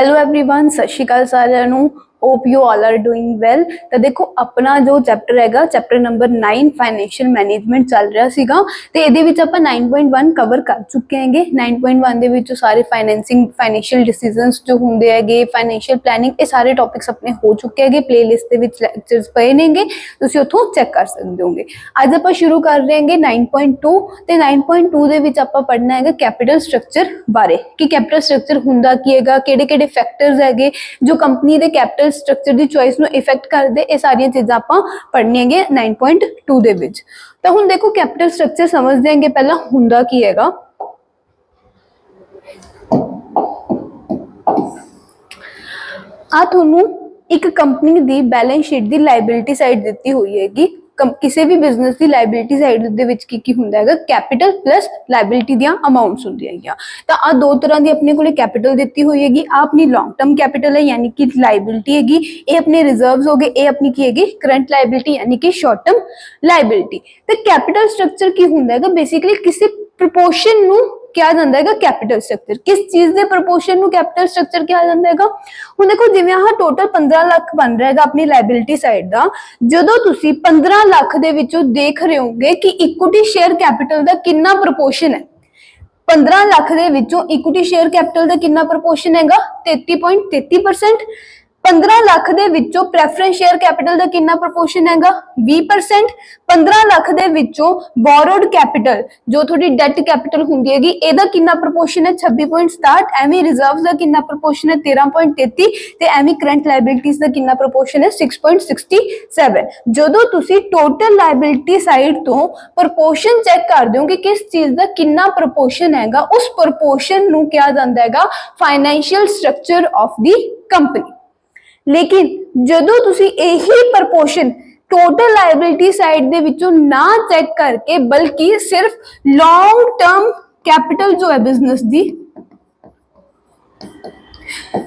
Hello everyone, सत श्री अकाल सारिਆਂ ਨੂੰ। Hope you all are doing well. तो देखो अपना जो चैप्टर हैगा चैप्टर नंबर 9 फाइनैशियल मैनेजमेंट चल रहा सीगा ते इहदे विच आपां 9.1 कवर कर चुके हैंगे। 9.1 दे विच सारे फाइनैशियल डिसीजनस जो हुंदे हैगे, फाइनैशियल प्लैनिंग, ये सारे टॉपिक्स अपने हो चुके हैगे। प्लेलिस्ट दे विच लेक्चर्स पए नेगे, तुसीं उत्थों चैक कर सकदे होगे। अज आपां शुरू कर रहे हैंगे 9.2 ते 9.2 दे विच आपां पढ़ना हैगा कैपिटल स्ट्रक्चर बारे कि कैपिटल स्ट्रक्चर हुंदा की हैगा, किहड़े-किहड़े फैक्टर्स हैगे जो कंपनी दे कैपिटल स्ट्रक्चर दी चॉइस नूं इफेक्ट करदे। ये सारियां चीज़ां आपां पढ़नियां हैगे 9.2 दे विच। तां हुण देखो कैपिटल स्ट्रक्चर समझदे हांगे पहला हुंदा की हैगा। आ तुहानूं एक company the balance sheet the liability side दित्ती हुई हैगी। किसी भी बिजनेस की लाइबिलिटी साइड दे विच की हुंदा हैगा, कैपिटल प्लस लाइबिलिटी दियां अमाउंट्स हुंदियां हैगियां। तां आ दो तरह दी अपने कोले कैपिटल दित्ती हुई हैगी। आ अपनी लॉन्ग टर्म कैपिटल है यानी कि लाइबिलिटी हैगी, ये अपने रिजर्व्स हो गए, ये अपनी की हैगी करंट लाइबिलिटी यानी कि शॉर्ट टर्म लाइबिलिटी। ते कैपिटल स्ट्रक्चर की हुंदा हैगा, बेसिकली किसी प्रपोर्शन नूं क्या जांदा हैगा कैपिटल स्ट्रक्चर, किस चीज दे प्रपोर्शन नूं कैपिटल स्ट्रक्चर क्या जांदा हैगा। हुण देखो जिवें आह टोटल 15 लाख बन रहा हैगा अपनी लाइबिलिटी साइड दा, जदों तुसीं 15 लाख दे विचों देख रहे होगे कि इक्विटी शेयर कैपिटल दा कितना प्रपोर्शन है। 15 लाख दे विचों इक्विटी शेयर कैपिटल दा कितना प्रपोर्शन हैगा 33.33%। 15 लाख दे विचों प्रेफरेंस शेयर कैपिटल दा कितना प्रपोर्शन हैगा 20%। 15 लाख दे विचों बोरोड कैपिटल जो थोड़ी डेट कैपिटल हुंदी हैगी, एदा कितना प्रपोर्शन है 26.67। एवं रिजर्व्स दा कितना प्रपोर्शन है 13.33 ते एवं करंट लाइबिलिटीज दा कितना प्रपोर्शन है 6.67। जदों तुसी टोटल लाइबिलिटी साइड तो प्रपोर्शन चेक कर दो कि किस चीज दा कितना प्रपोर्शन हैगा, उस प्रपोर्शन नूं क्या जांदा हैगा financial structure of the company. लेकिन जदों तुसी यही प्रपोर्शन टोटल लाइबिलिटी साइड दे विचों ना चेक करके बल्कि सिर्फ लॉन्ग टर्म कैपिटल जो है बिजनेस दी,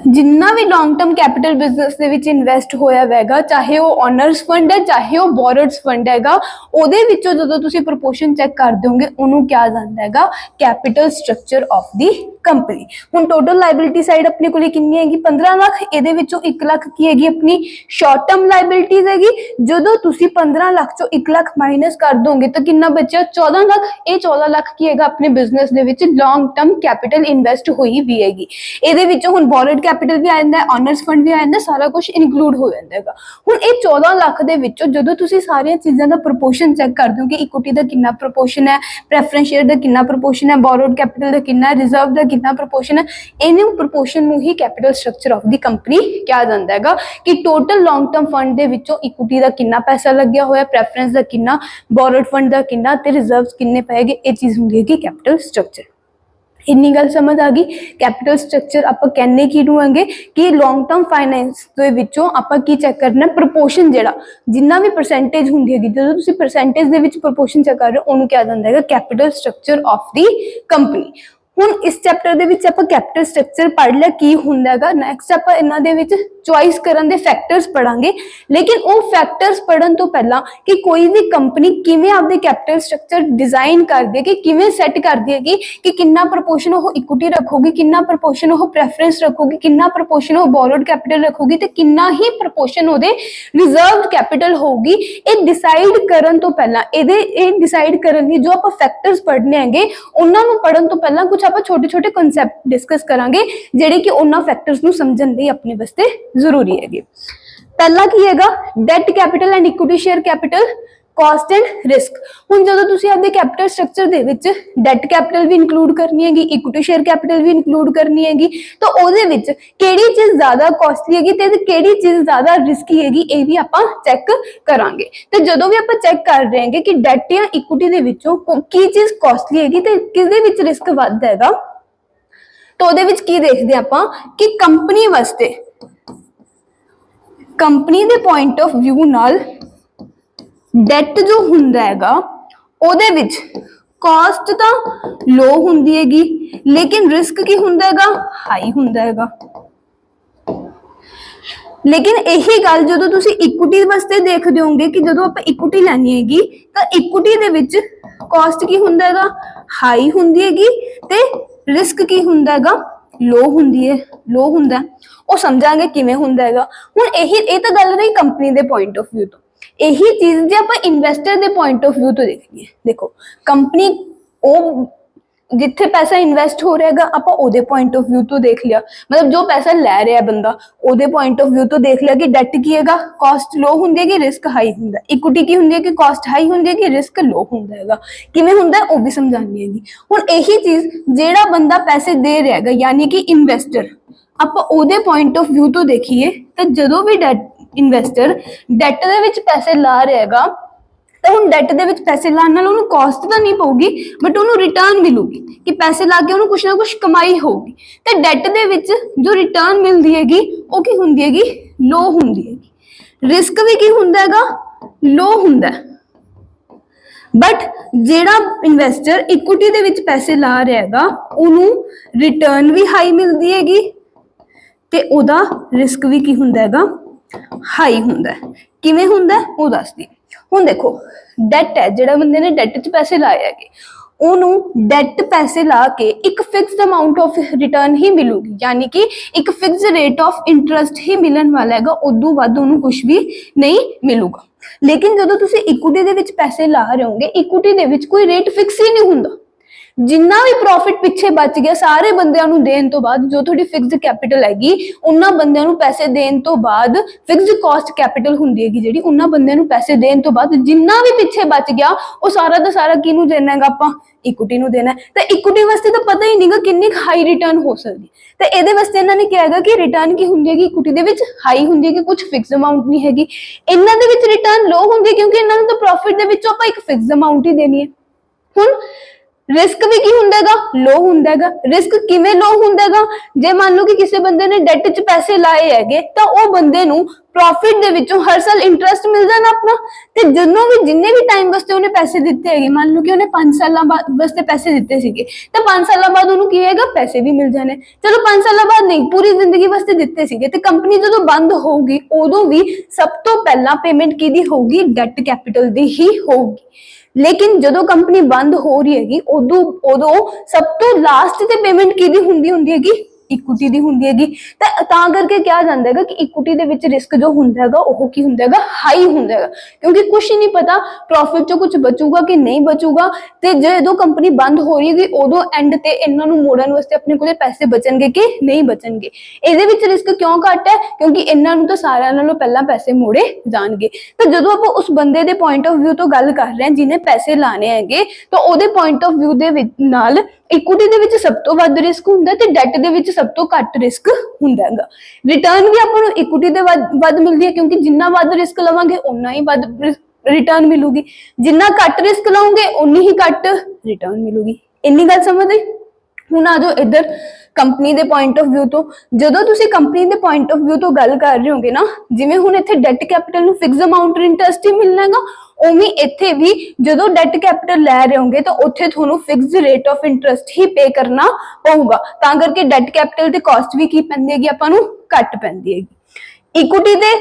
जिन्ना भी लॉन्ग टर्म कैपिटल बिजनेस दे विच इन्वेस्ट होया हैगा, चाहे वो ऑनर्स फंड है चाहे वो बोरोड्स फंड हैगा, ओदे विचों जदों तुसी प्रपोर्शन चेक कर दोगे उन्होंने क्या जांदा हैगा capital structure of the company. हुण टोटल लाइबिलिटी साइड अपने कोले कितनी हैगी 15 लाख, एदे विचों 1 लाख की हैगी अपनी शॉर्ट टर्म लाइबिलिटीज हैगी। जदों तुसी 15 लाख चों 1 लाख माइनस कर दोगे तो कितना बचा 14 लाख। ये 14 लाख की हैगा अपने बिजनेस दे विच लॉन्ग टर्म कैपिटल इन्वेस्ट हुई भी हैगी। एदे विचों हुण बोरोड कैपिटल भी आ जांदा है, ऑनर्स फंड भी आ जांदा, सारा कुछ इनकलूड हो जांदा हैगा। हुण ये 14 लाख दे विचों जदों तुसी सारियां चीज़ां दा प्रपोर्शन चेक कर दो कि इक्विटी दा कितना प्रपोर्शन है, प्रेफरेंस शेयर दा कितना प्रपोर्शन है, बोरोड कैपिटल दा कितना, रिजर्व दा कितना प्रपोर्शन है, इन्हें प्रपोर्शन नूं ही capital structure of the company क्या जांदा हैगा कि टोटल लॉन्ग टर्म फंड दे विचों इक्विटी दा कितना पैसा लग्या होया, प्रेफरेंस दा कितना, बोरोड फंड दा कितना ते रिजर्व्स किन्ने पएगे, ये चीज़ हुंदी है कैपिटल स्ट्रक्चर। इन्नी गल समझ आ गई। कैपिटल स्ट्रक्चर आपां कहने की होंगे कि लॉन्ग टर्म फाइनेंस दे विचों आपां की चेक करना प्रपोर्शन जिहड़ा जिन्ना भी परसेंटेज हुंदी है, जदों तुसीं परसेंटेज दे विच प्रपोर्शन चेक कर रहे हो उन्होंने क्या जांदा हैगा capital structure of the company. हुण इस चैप्टर दे विच आपां कैपिटल स्ट्रक्चर पढ़ लिया की हुंदा हैगा। नैक्सट आपां इन्हां दे विच चॉइस करन दे फैक्टर्स पढ़ांगे, लेकिन वो फैक्टर्स पढ़न तो पहला कि कोई भी कंपनी किवें आपदे कैपिटल स्ट्रक्चर डिजाइन कर देगी, किवें सैट कर देगी कि कितना प्रपोर्शन वो इक्विटी रखोगी, कितना प्रपोर्शन वो प्रेफरेंस रखोगी, कितना प्रपोर्शन वो बोरोड कैपिटल रखोगी ते कितना ही प्रपोर्शन ओदे रिजर्व कैपिटल होगी। ये डिसाइड करन तो पहला ये डिसाइड करन लई जो आपां फैक्टर्स पढ़ने हैगे उन्हां नूं पढ़न तो पहला कुछ आपां छोटे छोटे कॉन्सैप्ट डिस्कस करांगे जिहड़े कि उन्हां फैक्टर्स नूं समझण लई अपने वास्ते जरूरी है। पहला की हैगा debt capital and equity share capital, cost and risk. हुण जदों तुसीं आपदे कैपिटल स्ट्रक्चर दे विच डेट कैपिटल भी इंक्लूड करनी हैगी, इक्विटी शेयर कैपिटल भी इंक्लूड करनी हैगी, तो ओदे विच किहड़ी चीज़ ज़्यादा कॉस्टली हैगी ते किहड़ी चीज़ ज़्यादा रिस्की हैगी ये भी आपां चेक करांगे। ते जदों भी आपां चेक कर रहे हैं कि डेट या इक्विटी दे विचों की चीज़ कॉस्टली हैगी ते किसदे विच रिस्क वध हैगा, तो ओदे विच की देखदे आपां कि कंपनी वास्ते company they point of view नाल डेट जो हुंदा हैगा ओदे विच कॉस्ट तो लो हुंदी हैगी, लेकिन रिस्क की हुंदा हैगा हाई हुंदा हैगा। लेकिन यही गल जदों तुसीं इक्विटी वास्ते देखदे होंगे कि जदों आपां इक्विटी लैनी हैगी तां इक्विटी दे विच कॉस्ट की हुंदा हैगा हाई हुंदी हैगी ते रिस्क की हुंदा हैगा लो ਹੁੰਦੀ ਹੈ, लो ਹੁੰਦਾ ਉਹ ਸਮਝਾਂਗੇ ਕਿਵੇਂ ਹੁੰਦਾ ਹੈਗਾ। ਹੁਣ ਇਹ ਤਾਂ ਗੱਲ ਰਹੀ ਕੰਪਨੀ ਦੇ ਪੁਆਇੰਟ ਆਫ ਵਿਊ ਤੋਂ। ਇਹੀ ਚੀਜ਼ ਜੇ ਆਪਾਂ ਇਨਵੈਸਟਰ ਦੇ ਪੁਆਇੰਟ ਆਫ ਵਿਊ ਤੋਂ ਦੇਖੀਏ, ਦੇਖੋ ਕੰਪਨੀ ਉਹ ਜਿੱਥੇ ਪੈਸਾ ਇਨਵੈਸਟ ਹੋ ਰਿਹਾ ਹੈਗਾ ਆਪਾਂ ਉਹਦੇ ਪੁਆਇੰਟ ਆਫ ਵਿਊ ਤੋਂ ਦੇਖ ਲਿਆ, ਮਤਲਬ ਜੋ ਪੈਸਾ ਲੈ ਰਿਹਾ ਬੰਦਾ ਉਹਦੇ ਪੁਆਇੰਟ ਆਫ ਵਿਊ ਤੋਂ ਦੇਖ ਲਿਆ ਕਿ ਡੈਟ ਕੀ ਹੈਗਾ, ਕਾਸਟ ਲੋ ਹੁੰਦੀ ਹੈ ਕਿ ਰਿਸਕ ਹਾਈ ਹੁੰਦਾ, ਇਕੁਇਟੀ ਕੀ ਹੁੰਦੀ ਹੈ ਕਿ ਕਾਸਟ ਹਾਈ ਹੁੰਦੀ ਹੈ ਕਿ ਰਿਸਕ ਲੋ ਹੁੰਦਾ ਹੈਗਾ, ਕਿਵੇਂ ਹੁੰਦਾ ਉਹ ਵੀ ਸਮਝਾਉਣੀ ਹੈਗੀ। ਹੁਣ ਇਹੀ ਚੀਜ਼ ਜਿਹੜਾ ਬੰਦਾ ਪੈਸੇ ਦੇ ਰਿਹਾ ਹੈਗਾ ਯਾਨੀ ਕਿ ਇਨਵੈਸਟਰ, ਆਪਾਂ ਉਹਦੇ ਪੁਆਇੰਟ ਆਫ ਵਿਊ ਤੋਂ ਦੇਖੀਏ ਤਾਂ ਜਦੋਂ ਵੀ ਇਨਵੈਸਟਰ ਡੈਟ ਦੇ ਵਿੱਚ ਪੈਸੇ ਲਾ ਰਿਹਾ ਹੈਗਾ ਤਾਂ ਹੁਣ ਡੈਟ ਦੇ ਵਿੱਚ ਪੈਸੇ ਲਾਉਣ ਨਾਲ ਉਹਨੂੰ ਕਾਸਟ ਤਾਂ ਨਹੀਂ ਪਊਗੀ ਬਟ ਉਹਨੂੰ ਰਿਟਰਨ ਮਿਲੂਗੀ ਕਿ ਪੈਸੇ ਲਾ ਕੇ ਉਹਨੂੰ ਕੁਛ ਨਾ ਕੁਛ ਕਮਾਈ ਹੋਊਗੀ। ਤੇ ਡੈਟ ਦੇ ਵਿੱਚ ਜੋ ਰਿਟਰਨ ਮਿਲਦੀ ਹੈਗੀ ਉਹ ਕੀ ਹੁੰਦੀ ਹੈਗੀ, ਲੋ ਹੁੰਦੀ ਹੈਗੀ। ਰਿਸਕ ਵੀ ਕੀ ਹੁੰਦਾ ਹੈਗਾ, ਲੋ ਹੁੰਦਾ। ਬਟ ਜਿਹੜਾ ਇਨਵੈਸਟਰ ਇਕੁਇਟੀ ਦੇ ਵਿੱਚ ਪੈਸੇ ਲਾ ਰਿਹਾ ਹੈਗਾ ਉਹਨੂੰ ਰਿਟਰਨ ਵੀ ਹਾਈ ਮਿਲਦੀ ਹੈਗੀ ਤੇ ਉਹਦਾ ਰਿਸਕ ਵੀ ਕੀ ਹੁੰਦਾ ਹੈਗਾ, ਹਾਈ ਹੁੰਦਾ। ਕਿਵੇਂ ਹੁੰਦਾ ਉਹ ਦੱਸਦੀ। ਹੁਣ ਦੇਖੋ ਡੈਟ ਹੈ, ਜਿਹੜਾ ਬੰਦੇ ਨੇ ਡੈਟ 'ਚ ਪੈਸੇ ਲਾਏ ਹੈਗੇ ਉਹਨੂੰ ਡੈਟ ਪੈਸੇ ਲਾ ਕੇ ਇੱਕ ਫਿਕਸਡ ਅਮਾਉਂਟ ਆਫ ਰਿਟਰਨ ਹੀ ਮਿਲੂਗੀ, ਯਾਨੀ ਕਿ ਇੱਕ ਫਿਕਸਡ ਰੇਟ ਆਫ ਇੰਟਰਸਟ ਹੀ ਮਿਲਣ ਵਾਲਾ ਹੈਗਾ, ਉਦੋਂ ਵੱਧ ਉਹਨੂੰ ਕੁਝ ਵੀ ਨਹੀਂ ਮਿਲੂਗਾ। ਲੇਕਿਨ ਜਦੋਂ ਤੁਸੀਂ ਇਕੁਇਟੀ ਦੇ ਵਿੱਚ ਪੈਸੇ ਲਾ ਰਹੇ ਹੋਗੇ, ਇਕੁਇਟੀ ਦੇ ਵਿੱਚ ਕੋਈ ਰੇਟ ਫਿਕਸ ਹੀ ਨਹੀਂ ਹੁੰਦਾ। ਜਿੰਨਾ ਵੀ ਪ੍ਰੋਫਿਟ ਪਿੱਛੇ ਬਚ ਗਿਆ ਸਾਰੇ ਬੰਦਿਆਂ ਨੂੰ ਦੇਣ ਤੋਂ ਬਾਅਦ, ਜੋ ਤੁਹਾਡੀ ਫਿਕਸਡ ਕੈਪੀਟਲ ਹੈਗੀ ਉਹਨਾਂ ਬੰਦਿਆਂ ਨੂੰ ਪੈਸੇ ਦੇਣ ਤੋਂ ਬਾਅਦ, ਫਿਕਸਡ ਕਾਸਟ ਕੈਪੀਟਲ ਹੁੰਦੀ ਹੈਗੀ ਜਿਹੜੀ, ਉਹਨਾਂ ਬੰਦਿਆਂ ਨੂੰ ਪੈਸੇ ਦੇਣ ਤੋਂ ਬਾਅਦ ਜਿੰਨਾ ਵੀ ਪਿੱਛੇ ਬਚ ਗਿਆ ਉਹ ਸਾਰਾ ਦਾ ਸਾਰਾ ਕਿਹਨੂੰ ਦੇਣਾ ਹੈਗਾ, ਆਪਾਂ ਇਕੁਇਟੀ ਨੂੰ ਦੇਣਾ। ਤਾਂ ਇਕੁਇਟੀ ਵਾਸਤੇ ਤਾਂ ਪਤਾ ਹੀ ਨਹੀਂਗਾ ਕਿੰਨੀ ਹਾਈ ਰਿਟਰਨ ਹੋ ਸਕਦੀ। ਤੇ ਇਹਦੇ ਵਾਸਤੇ ਇਹਨਾਂ ਨੇ ਕਿਹਾ ਹੈਗਾ ਕਿ ਰਿਟਰਨ ਕੀ ਹੁੰਦੀ ਹੈਗੀ, ਇਕੁਇਟੀ ਦੇ ਵਿੱਚ ਹਾਈ ਹੁੰਦੀ ਹੈ ਕਿ ਕੁਝ ਫਿਕਸ ਅਮਾਉਂਟ ਨਹੀਂ ਹੈਗੀ। ਇਹਨਾਂ ਦੇ ਵਿੱਚ ਰਿਟਰਨ ਲੋ ਹੁੰਦੀ ਹੈ ਕਿਉਂਕਿ ਇਹਨਾਂ ਨੂੰ ਤਾਂ ਪ੍ਰੋਫਿਟ ਦੇ ਵਿੱਚੋਂ ਆਪਾਂ ਇੱਕ ਫਿਕਸ ਅਮਾਉਂਟ ਹੀ ਦੇਣੀ ਹੈ। ਹੁਣ ਰਿਸਕ ਵੀ ਕੀ ਹੁੰਦਾ ਹੈਗਾ, ਲੋ ਹੁੰਦਾ ਹੈਗਾ। ਰਿਸਕ ਕਿਵੇਂ ਲੋ ਹੁੰਦਾ ਹੈਗਾ, ਜੇ ਮੰਨ ਲਓ ਕਿ ਕਿਸੇ ਬੰਦੇ ਨੇ ਡੈਟ 'ਚ ਪੈਸੇ ਲਾਏ ਹੈਗੇ ਤਾਂ ਉਹ ਬੰਦੇ ਨੂੰ ਪ੍ਰੋਫਿਟ ਦੇ ਵਿੱਚੋਂ ਹਰ ਸਾਲ ਇੰਟਰਸਟ ਮਿਲ ਜਾਣਾ ਆਪਣਾ। ਤੇ ਜਦੋਂ ਵੀ ਜਿੰਨੇ ਵੀ ਟਾਈਮ ਵਾਸਤੇ ਉਹਨੇ ਪੈਸੇ ਦਿੱਤੇ ਹੈਗੇ, ਮੰਨ ਲਓ ਕਿ ਉਹਨੇ 5 ਸਾਲਾਂ ਵਾਸਤੇ ਪੈਸੇ ਦਿੱਤੇ ਸੀਗੇ ਤਾਂ 5 ਸਾਲਾਂ ਬਾਅਦ ਉਹਨੂੰ ਕੀ ਹੋਏਗਾ, ਪੈਸੇ ਵੀ ਮਿਲ ਜਾਣੇ। ਚਲੋ 5 ਸਾਲਾਂ ਬਾਅਦ ਨਹੀਂ, ਪੂਰੀ ਜ਼ਿੰਦਗੀ ਵਾਸਤੇ ਦਿੱਤੇ ਸੀਗੇ। ਤੇ ਕੰਪਨੀ ਜਦੋਂ ਬੰਦ ਹੋਊਗੀ ਉਦੋਂ ਵੀ ਸਭ ਤੋਂ ਪਹਿਲਾਂ ਪੇਮੈਂਟ ਕਿਹਦੀ ਹੋਊਗੀ, ਡੈਟ ਕੈਪੀਟਲ ਦੀ ਹੀ ਹੋਊਗੀ। ਲੇਕਿਨ ਜਦੋਂ ਕੰਪਨੀ ਬੰਦ ਹੋ ਰਹੀ ਹੈਗੀ ਉਦੋਂ ਸਭ ਤੋਂ ਲਾਸਟ ਤੇ ਪੇਮੈਂਟ ਕਿਹਦੀ ਹੁੰਦੀ ਹੈਗੀ, ਇਕੁਇਟੀ ਦੀ ਹੁੰਦੀ ਹੈਗੀ। ਤਾਂ ਕਰਕੇ ਕਿਹਾ ਜਾਂਦਾ ਹੈਗਾ ਕਿ ਇਕੁਇਟੀ ਦੇ ਵਿੱਚ ਰਿਸਕ ਜੋ ਹੁੰਦਾ ਹੈਗਾ ਉਹ ਕੀ ਹੁੰਦਾ ਹੈਗਾ, ਹਾਈ ਹੁੰਦਾ ਹੈਗਾ, ਕਿਉਂਕਿ ਕੁਝ ਨਹੀਂ ਪਤਾ ਪ੍ਰੋਫਿਟ ਚੋਂ ਕੁਝ ਬਚੂਗਾ ਕਿ ਨਹੀਂ ਬਚੂਗਾ। ਤੇ ਜਦੋਂ ਕੰਪਨੀ ਬੰਦ ਹੋ ਰਹੀ ਹੈਗੀ ਉਦੋਂ ਐਂਡ ਤੇ ਇਹਨਾਂ ਨੂੰ ਮੋੜਨ ਵਾਸਤੇ ਆਪਣੇ ਕੋਲੇ ਪੈਸੇ ਬਚਣਗੇ ਕਿ ਨਹੀਂ ਬਚਣਗੇ। ਇਹਦੇ ਵਿੱਚ ਰਿਸਕ ਕਿਉਂ ਘੱਟ ਹੈ, ਕਿਉਂਕਿ ਇਹਨਾਂ ਨੂੰ ਤਾਂ ਸਾਰਿਆਂ ਨਾਲੋਂ ਪਹਿਲਾਂ ਪੈਸੇ ਮੋੜੇ ਜਾਣਗੇ। ਤਾਂ ਜਦੋਂ ਆਪਾਂ ਉਸ ਬੰਦੇ ਦੇ ਪੁਆਇੰਟ ਆਫ ਵਿਊ ਤੋਂ ਗੱਲ ਕਰ ਰਹੇ ਹਾਂ ਜਿਹਨੇ ਪੈਸੇ ਲਾਣੇ ਹੈਗੇ, ਤਾਂ ਉਹਦੇ ਪੁਆਇੰਟ ਆਫ ਵਿਊ ਦੇ ਨਾਲ ਇਕੁਇਟੀ ਦੇ ਵਿੱਚ ਸਭ ਤੋਂ ਵੱਧ ਰਿਸਕ ਹੁੰਦਾ ਤੇ ਡੈਟ ਦੇ ਵਿੱਚ ਸਭ ਤੋਂ ਘੱਟ ਰਿਸਕ ਹੁੰਦਾ ਹੈਗਾ। ਰਿਟਰਨ ਵੀ ਆਪਾਂ ਨੂੰ ਇਕੁਇਟੀ ਦੇ ਵੱਧ ਮਿਲਦੀ ਹੈ ਕਿਉਂਕਿ ਜਿੰਨਾ ਵੱਧ ਰਿਸਕ ਲਵਾਂਗੇ ਉਨਾ ਹੀ ਵੱਧ ਰਿਟਰਨ ਮਿਲੂਗੀ, ਜਿੰਨਾ ਘੱਟ ਰਿਸਕ ਲਾਉਂਗੇ ਉਨੀ ਹੀ ਘੱਟ ਰਿਟਰਨ ਮਿਲੂਗੀ। ਇੰਨੀ ਗੱਲ ਸਮਝ ਆਈ। ਹੁਣ ਆ ਜਾਓ ਇੱਧਰ ਕੰਪਨੀ ਦੇ ਪੁਆਇੰਟ ਆਫ ਵਿਊ ਤੋਂ। ਜਦੋਂ ਤੁਸੀਂ ਕੰਪਨੀ ਦੇ ਪੁਆਇੰਟ ਆਫ ਵਿਊ ਤੋਂ ਗੱਲ ਕਰ ਰਹੇ ਹੋਗੇ ਨਾ, ਜਿਵੇਂ ਹੁਣ ਇੱਥੇ ਡੈਟ ਕੈਪੀਟਲ ਨੂੰ ਫਿਕਸ ਅਮਾਉਂਟ ਇੰਟਰਸਟ ਹੀ ਮਿਲਣਾ ਹੈਗਾ, ਉਵੇਂ ਇੱਥੇ ਵੀ ਜਦੋਂ ਡੈਟ ਕੈਪੀਟਲ ਲੈ ਰਹੇ ਹੋਗੇ ਤਾਂ ਉੱਥੇ ਤੁਹਾਨੂੰ ਫਿਕਸ ਰੇਟ ਆਫ ਇੰਟਰਸਟ ਹੀ ਪੇ ਕਰਨਾ ਪਊਗਾ। ਤਾਂ ਕਰਕੇ ਡੈਟ ਕੈਪੀਟਲ ਤੇ ਕਾਸਟ ਵੀ ਕੀ ਪੈਂਦੀ ਹੈਗੀ, ਆਪਾਂ ਨੂੰ ਘੱਟ ਪੈਂਦੀ ਹੈਗੀ। ਇਕੁਇਟੀ ਦੇ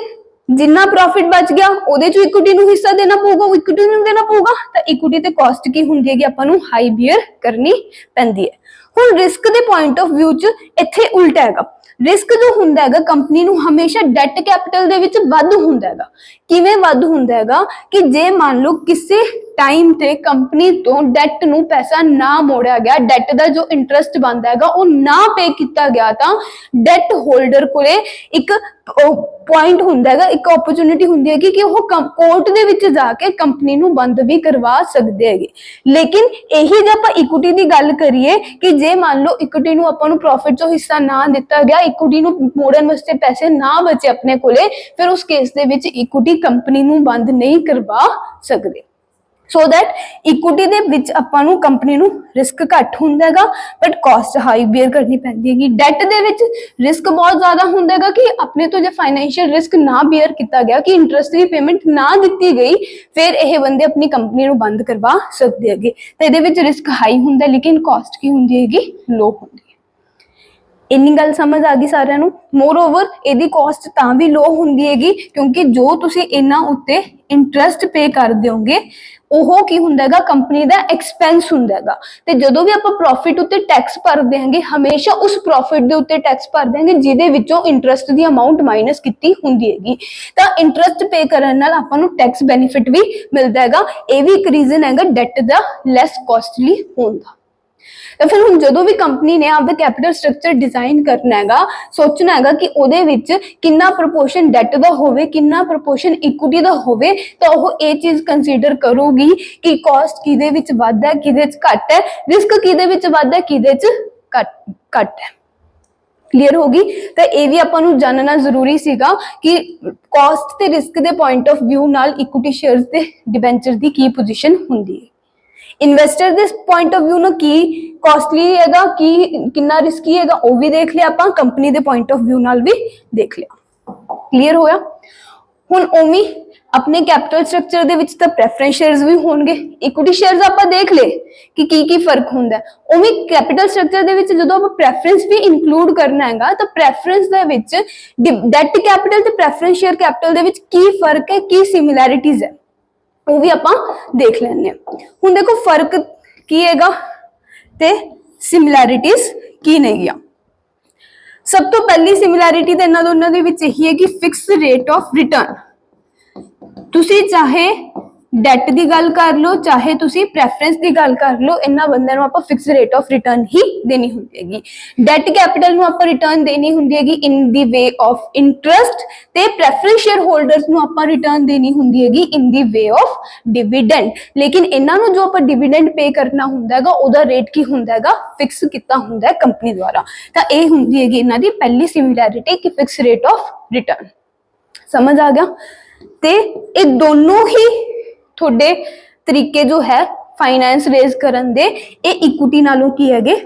ਜਿੰਨਾ ਪ੍ਰੋਫਿਟ ਬਚ ਗਿਆ ਉਹਦੇ ਚੋਂ ਇਕੁਇਟੀ ਨੂੰ ਹਿੱਸਾ ਦੇਣਾ ਪਊਗਾ, ਇਕੁਇਟੀ ਨੂੰ ਦੇਣਾ ਪਊਗਾ। ਤਾਂ ਇਕੁਇਟੀ ਤੇ ਕਾਸਟ ਕੀ ਹੁੰਦੀ ਹੈਗੀ, ਆਪਾਂ ਨੂੰ ਹਾਈ ਬੀਅਰ ਕਰਨੀ ਪੈਂਦੀ ਹੈ। ਹੁਣ ਰਿਸਕ ਦੇ ਪੁਆਇੰਟ ਆਫ ਵਿਊ 'ਚ ਇੱਥੇ ਉਲਟਾ ਹੈਗਾ। ਰਿਸਕ ਜੋ ਹੁੰਦਾ ਹੈਗਾ ਕੰਪਨੀ ਨੂੰ ਹਮੇਸ਼ਾ ਡੈਟ ਕੈਪੀਟਲ ਦੇ ਵਿੱਚ ਵੱਧ ਹੁੰਦਾ ਹੈਗਾ। ਕਿਵੇਂ ਵੱਧ ਹੁੰਦਾ ਹੈਗਾ ਕਿ ਜੇ ਮੰਨ ਲਓ ਕਿਸੇ ਟਾਈਮ ਤੇ ਕੰਪਨੀ ਤੋਂ ਡੈਟ ਨੂੰ ਪੈਸਾ ਨਾ ਮੋੜਿਆ ਗਿਆ, ਡੈਟ ਦਾ ਜੋ ਇੰਟਰਸਟ ਬਣਦਾ ਹੈਗਾ ਉਹ ਨਾ ਪੇ ਕੀਤਾ ਗਿਆ, ਤਾਂ ਡੈਟ ਹੋਲਡਰ ਕੋਲੇ ਇੱਕ ਪੁਆਇੰਟ ਹੁੰਦਾ ਹੈਗਾ, ਇੱਕ ਓਪਰਚੁਨਿਟੀ ਹੁੰਦੀ ਹੈਗੀ ਕਿ ਉਹ ਕੋਰਟ ਦੇ ਵਿੱਚ ਜਾ ਕੇ ਕੰਪਨੀ ਨੂੰ ਬੰਦ ਵੀ ਕਰਵਾ ਸਕਦੇ ਹੈਗੇ। ਲੇਕਿਨ ਇਹੀ ਜੇ ਆਪਾਂ ਇਕੁਇਟੀ ਦੀ ਗੱਲ ਕਰੀਏ ਕਿ ਜੇ ਮੰਨ ਲਓ ਇਕੁਇਟੀ ਨੂੰ ਆਪਾਂ ਨੂੰ ਪ੍ਰੋਫਿਟ ਚੋਂ ਹਿੱਸਾ ਨਾ ਦਿੱਤਾ ਗਿਆ, ਇਕੁਇਟੀ ਨੂੰ ਮੋੜਨ ਵਾਸਤੇ ਪੈਸੇ ਨਾ ਬਚੇ ਆਪਣੇ ਕੋਲੇ, ਫਿਰ ਉਸ ਕੇਸ ਦੇ ਵਿੱਚ ਇਕੁਇਟੀ ਕੰਪਨੀ ਨੂੰ ਬੰਦ ਨਹੀਂ ਕਰਵਾ ਸਕਦੇ। ਸੋ ਦੈਟ ਇਕੁਇਟੀ ਦੇ ਵਿੱਚ ਆਪਾਂ ਨੂੰ ਕੰਪਨੀ ਨੂੰ ਰਿਸਕ ਘੱਟ ਹੁੰਦਾ ਹੈਗਾ ਬਟ ਕਾਸਟ ਹਾਈ ਬੀਅਰ ਕਰਨੀ ਪੈਂਦੀ ਹੈਗੀ। ਡੈਟ ਦੇ ਵਿੱਚ ਰਿਸਕ ਬਹੁਤ ਜ਼ਿਆਦਾ ਹੁੰਦਾ ਹੈਗਾ ਕਿ ਆਪਣੇ ਤੋਂ ਜੇ ਫਾਈਨੈਂਸ਼ੀਅਲ ਰਿਸਕ ਨਾ ਬੀਅਰ ਕੀਤਾ ਗਿਆ, ਕਿ ਇੰਟਰਸਟ ਦੀ ਪੇਮੈਂਟ ਨਾ ਦਿੱਤੀ ਗਈ, ਫਿਰ ਇਹ ਬੰਦੇ ਆਪਣੀ ਕੰਪਨੀ ਨੂੰ ਬੰਦ ਕਰਵਾ ਸਕਦੇ ਹੈਗੇ। ਤਾਂ ਇਹਦੇ ਵਿੱਚ ਰਿਸਕ ਹਾਈ ਹੁੰਦਾ ਲੇਕਿਨ ਕਾਸਟ ਕੀ ਹੁੰਦੀ ਹੈਗੀ, ਲੋ ਹੁੰਦੀ ਹੈ। ਇੰਨੀ ਗੱਲ ਸਮਝ ਆ ਗਈ ਸਾਰਿਆਂ ਨੂੰ। ਮੋਰ ਓਵਰ ਇਹਦੀ ਕਾਸਟ ਤਾਂ ਵੀ ਲੋ ਹੁੰਦੀ ਹੈਗੀ ਕਿਉਂਕਿ ਜੋ ਤੁਸੀਂ ਇਹਨਾਂ ਉੱਤੇ ਇੰਟਰਸਟ ਪੇ ਕਰ ਦਿਓਗੇ ਉਹ ਕੀ ਹੁੰਦਾ ਹੈਗਾ ਕੰਪਨੀ ਦਾ ਐਕਸਪੈਂਸ ਹੁੰਦਾ ਹੈਗਾ। ਤੇ ਜਦੋਂ ਵੀ ਆਪਾਂ ਪ੍ਰੋਫਿਟ ਉੱਤੇ ਟੈਕਸ ਭਰਦੇ ਹਾਂਗੇ ਹਮੇਸ਼ਾ ਉਸ ਪ੍ਰੋਫਿਟ ਦੇ ਉੱਤੇ ਟੈਕਸ ਭਰਦੇ ਹਾਂਗੇ ਜਿਹਦੇ ਵਿੱਚੋਂ ਇੰਟਰਸਟ ਦੀ ਅਮਾਉਂਟ ਮਾਈਨਸ ਕੀਤੀ ਹੁੰਦੀ ਹੈਗੀ। ਤਾਂ ਇੰਟਰਸਟ ਪੇ ਕਰਨ ਨਾਲ ਆਪਾਂ ਨੂੰ ਟੈਕਸ ਬੈਨੀਫਿਟ ਵੀ ਮਿਲਦਾ ਹੈਗਾ। ਇਹ ਵੀ ਇੱਕ ਰੀਜ਼ਨ ਹੈਗਾ ਡੈਟ ਦਾ ਲੈਸ ਕਾਸਟਲੀ ਹੋਣ ਦਾ। ਤਾਂ ਫਿਰ ਹੁਣ ਜਦੋਂ ਵੀ ਕੰਪਨੀ ਨੇ ਆਪਦਾ ਕੈਪੀਟਲ ਸਟਰਕਚਰ ਡਿਜ਼ਾਈਨ ਕਰਨਾ ਹੈਗਾ ਸੋਚਣਾ ਹੈਗਾ ਕਿ ਉਹਦੇ ਵਿੱਚ ਕਿੰਨਾ ਪ੍ਰਪੋਰਸ਼ਨ ਡੈਟ ਦਾ ਹੋਵੇ ਕਿੰਨਾ ਪ੍ਰਪੋਰਸ਼ਨ ਇਕੁਇਟੀ ਦਾ ਹੋਵੇ ਤਾਂ ਉਹ ਇਹ ਚੀਜ਼ ਕੰਸੀਡਰ ਕਰੂਗੀ ਕਿ ਕਾਸਟ ਕਿਹਦੇ ਵਿੱਚ ਵੱਧ ਹੈ ਕਿਹਦੇ 'ਚ ਘੱਟ ਹੈ, ਰਿਸਕ ਕਿਹਦੇ ਵਿੱਚ ਵੱਧ ਹੈ ਕਿਹਦੇ 'ਚ ਘੱਟ ਹੈ। ਕਲੀਅਰ ਹੋ ਗਈ। ਤਾਂ ਇਹ ਵੀ ਆਪਾਂ ਨੂੰ ਜਾਣਨਾ ਜ਼ਰੂਰੀ ਸੀਗਾ ਕਿ ਕਾਸਟ ਤੇ ਰਿਸਕ ਦੇ ਪੁਆਇੰਟ ਆਫ ਵਿਊ ਨਾਲ ਇਕੁਇਟੀ ਸ਼ੇਅਰਸ ਤੇ ਡਿਬੈਂਚਰ ਦੀ ਕੀ ਪੋਜੀਸ਼ਨ ਹੁੰਦੀ ਹੈ। ਇਨਵੈਸਟਰ ਦੇ ਪੁਆਇੰਟ ਆਫ ਵਿਊ ਨਾਲ ਕੀ ਕਾਸਟਲੀ ਹੈਗਾ ਕੀ ਕਿੰਨਾ ਰਿਸਕੀ ਹੈਗਾ ਉਹ ਵੀ ਦੇਖ ਲਿਆ ਆਪਾਂ, ਕੰਪਨੀ ਦੇ ਪੁਆਇੰਟ ਆਫ ਵਿਊ ਨਾਲ ਵੀ ਦੇਖ ਲਿਆ। ਕਲੀਅਰ ਹੋਇਆ। ਹੁਣ ਉਵੇਂ ਆਪਣੇ ਕੈਪੀਟਲ ਸਟਰਕਚਰ ਦੇ ਵਿੱਚ ਤਾਂ ਪ੍ਰੈਫਰੈਂਸ ਸ਼ੇਅਰਸ ਵੀ ਹੋਣਗੇ, ਇਕੁਇਟੀ ਸ਼ੇਅਰਸ ਆਪਾਂ ਦੇਖ ਲਏ ਕਿ ਕੀ ਫਰਕ ਹੁੰਦਾ। ਉਵੇਂ ਕੈਪੀਟਲ ਸਟਰਕਚਰ ਦੇ ਵਿੱਚ ਜਦੋਂ ਆਪਾਂ ਪ੍ਰੈਫਰੈਂਸ ਵੀ ਇਨਕਲੂਡ ਕਰਨਾ ਹੈਗਾ ਤਾਂ ਪ੍ਰੈਫਰੈਂਸ ਦੇ ਵਿੱਚ ਡੈਟ ਕੈਪੀਟਲ ਤੇ ਪ੍ਰੈਫਰੈਂਸ ਸ਼ੇਅਰ ਕੈਪੀਟਲ ਦੇ ਵਿੱਚ ਕੀ ਫਰਕ ਹੈ ਕੀ ਸਿਮਿਲੈਰਿਟੀਜ਼ ਹੈ ਉਹ ਵੀ ਆਪਾਂ ਦੇਖ ਲੈਣੇ। ਹੁਣ ਦੇਖੋ ਫਰਕ ਕੀ ਹੈਗਾ ਤੇ ਸਿਮਿਲੈਰਿਟੀਜ਼ ਕੀ ਨੇਗੀਆਂ। ਸਭ ਤੋਂ ਪਹਿਲੀ ਸਿਮਿਲੈਰਿਟੀ ਤਾਂ ਇਹਨਾਂ ਦੋਨਾਂ ਦੇ ਵਿੱਚ ਇਹੀ ਹੈ ਕਿ ਫਿਕਸ ਰੇਟ ਆਫ ਰਿਟਰਨ। ਤੁਸੀਂ ਚਾਹੇ ਡੈਟ ਦੀ ਗੱਲ ਕਰ ਲਓ ਚਾਹੇ ਤੁਸੀਂ ਪ੍ਰੈਫਰੈਂਸ ਦੀ ਗੱਲ ਕਰ ਲਓ ਇਹਨਾਂ ਬੰਦਿਆਂ ਨੂੰ ਆਪਾਂ ਫਿਕਸ ਰੇਟ ਆਫ ਰਿਟਰਨ ਹੀ ਦੇਣੀ ਹੁੰਦੀ ਹੈਗੀ। ਡੈਟ ਕੈਪੀਟਲ ਨੂੰ ਆਪਾਂ ਰਿਟਰਨ ਦੇਣੀ ਹੁੰਦੀ ਹੈਗੀ ਇਨ ਦੀ ਵੇ ਆਫ ਇੰਟਰਸਟ ਤੇ ਪ੍ਰੈਫਰੈਂਸ ਸ਼ੇਅਰ ਹੋਲਡਰਸ ਨੂੰ ਆਪਾਂ ਰਿਟਰਨ ਦੇਣੀ ਹੁੰਦੀ ਹੈਗੀ ਇਨ ਦੀ ਵੇ ਆਫ ਡਿਵੀਡੈਂਡ। ਲੇਕਿਨ ਇਹਨਾਂ ਨੂੰ ਜੋ ਆਪਾਂ ਡਿਵੀਡੈਂਡ ਪੇ ਕਰਨਾ ਹੁੰਦਾ ਹੈਗਾ ਉਹਦਾ ਰੇਟ ਕੀ ਹੁੰਦਾ ਹੈਗਾ ਫਿਕਸ ਕੀਤਾ ਹੁੰਦਾ ਹੈ ਕੰਪਨੀ ਦੁਆਰਾ। ਤਾਂ ਇਹ ਹੁੰਦੀ ਹੈਗੀ ਇਹਨਾਂ ਦੀ ਪਹਿਲੀ ਸਿਮਿਲੈਰਿਟੀ ਕਿ ਫਿਕਸ ਰੇਟ ਆਫ ਰਿਟਰਨ। ਸਮਝ ਆ ਗਿਆ। ਤੇ ਇਹ ਦੋਨੋਂ ਹੀ ਤੁਹਾਡੇ ਤਰੀਕੇ ਜੋ ਹੈ ਫਾਈਨੈਂਸ ਰੇਜ਼ ਕਰਨ ਦੇ ਇਹ ਇਕੁਇਟੀ ਨਾਲੋਂ ਕੀ ਹੈਗੇ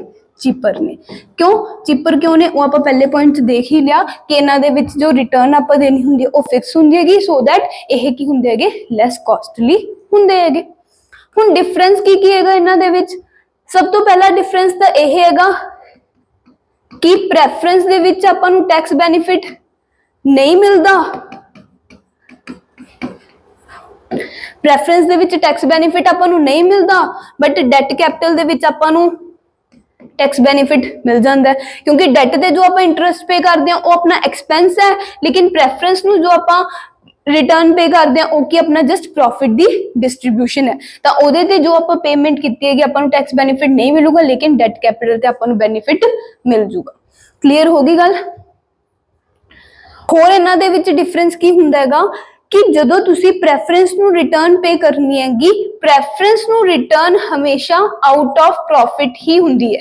ਚੀਪਰ ਨੇ। ਕਿਉਂ ਚੀਪਰ ਕਿਉਂ ਨੇ ਉਹ ਆਪਾਂ ਪਹਿਲੇ ਪੁਆਇੰਟ 'ਚ ਦੇਖ ਹੀ ਲਿਆ ਕਿ ਇਹਨਾਂ ਦੇ ਵਿੱਚ ਜੋ ਰਿਟਰਨ ਆਪਾਂ ਦੇਣੀ ਹੁੰਦੀ ਹੈ ਉਹ ਫਿਕਸ ਹੁੰਦੀ ਹੈਗੀ ਸੋ ਦੈਟ ਇਹ ਕੀ ਹੁੰਦੇ ਹੈਗੇ ਲੈਸ ਕਾਸਟਲੀ ਹੁੰਦੇ ਹੈਗੇ। ਹੁਣ ਡਿਫਰੈਂਸ ਕੀ ਹੈਗਾ ਇਹਨਾਂ ਦੇ ਵਿੱਚ। ਸਭ ਤੋਂ ਪਹਿਲਾ ਡਿਫਰੈਂਸ ਤਾਂ ਇਹ ਹੈਗਾ ਕਿ ਪ੍ਰੈਫਰੈਂਸ ਦੇ ਵਿੱਚ ਆਪਾਂ ਨੂੰ ਟੈਕਸ ਬੈਨੀਫਿਟ ਨਹੀਂ ਮਿਲਦਾ। ਪ੍ਰੈਫਰੈਂਸ ਦੇ ਵਿੱਚ ਟੈਕਸ ਬੈਨੀਫਿਟ ਆਪਾਂ ਨੂੰ ਨਹੀਂ ਮਿਲਦਾ ਬਟ ਡੈਟ ਕੈਪੀਟਲ ਦੇ ਵਿੱਚ ਆਪਾਂ ਨੂੰ ਟੈਕਸ ਬੈਨੀਫਿਟ ਮਿਲ ਜਾਂਦਾ ਕਿਉਂਕਿ ਡੈਟ ਤੇ ਜੋ ਆਪਾਂ ਇੰਟਰਸਟ ਪੇ ਕਰਦੇ ਹਾਂ ਉਹ ਆਪਣਾ ਐਕਸਪੈਂਸ ਹੈ ਲੇਕਿਨ ਪ੍ਰੈਫਰੈਂਸ ਨੂੰ ਜੋ ਆਪਾਂ ਰਿਟਰਨ ਪੇ ਕਰਦੇ ਆ ਉਹ ਕੀ ਆਪਣਾ ਜਸਟ ਪ੍ਰੋਫਿਟ ਦੀ ਡਿਸਟ੍ਰੀਬਿਊਸ਼ਨ ਹੈ। ਤਾਂ ਉਹਦੇ ਤੇ ਜੋ ਆਪਾਂ ਪੇਮੈਂਟ ਕੀਤੀ ਹੈਗੀ ਆਪਾਂ ਨੂੰ ਟੈਕਸ ਬੈਨੀਫਿਟ ਨਹੀਂ ਮਿਲੂਗਾ ਲੇਕਿਨ ਡੈਟ ਕੈਪੀਟਲ ਤੇ ਆਪਾਂ ਨੂੰ ਬੈਨੀਫਿਟ ਮਿਲ ਜੂਗਾ। ਕਲੀਅਰ ਹੋ ਗਈ ਗੱਲ। ਹੋਰ ਇਹਨਾਂ ਦੇ ਵਿੱਚ ਡਿਫਰੈਂਸ ਕੀ ਹੁੰਦਾ ਹੈਗਾ ਕਿ ਜਦੋਂ ਤੁਸੀਂ ਪ੍ਰੈਫਰੈਂਸ ਨੂੰ ਰਿਟਰਨ ਪੇ ਕਰਨੀ ਹੈਗੀ ਪ੍ਰੈਫਰੈਂਸ ਨੂੰ ਰਿਟਰਨ ਹਮੇਸ਼ਾ ਆਊਟ ਆਫ ਪ੍ਰੋਫਿਟ ਹੀ ਹੁੰਦੀ ਹੈ।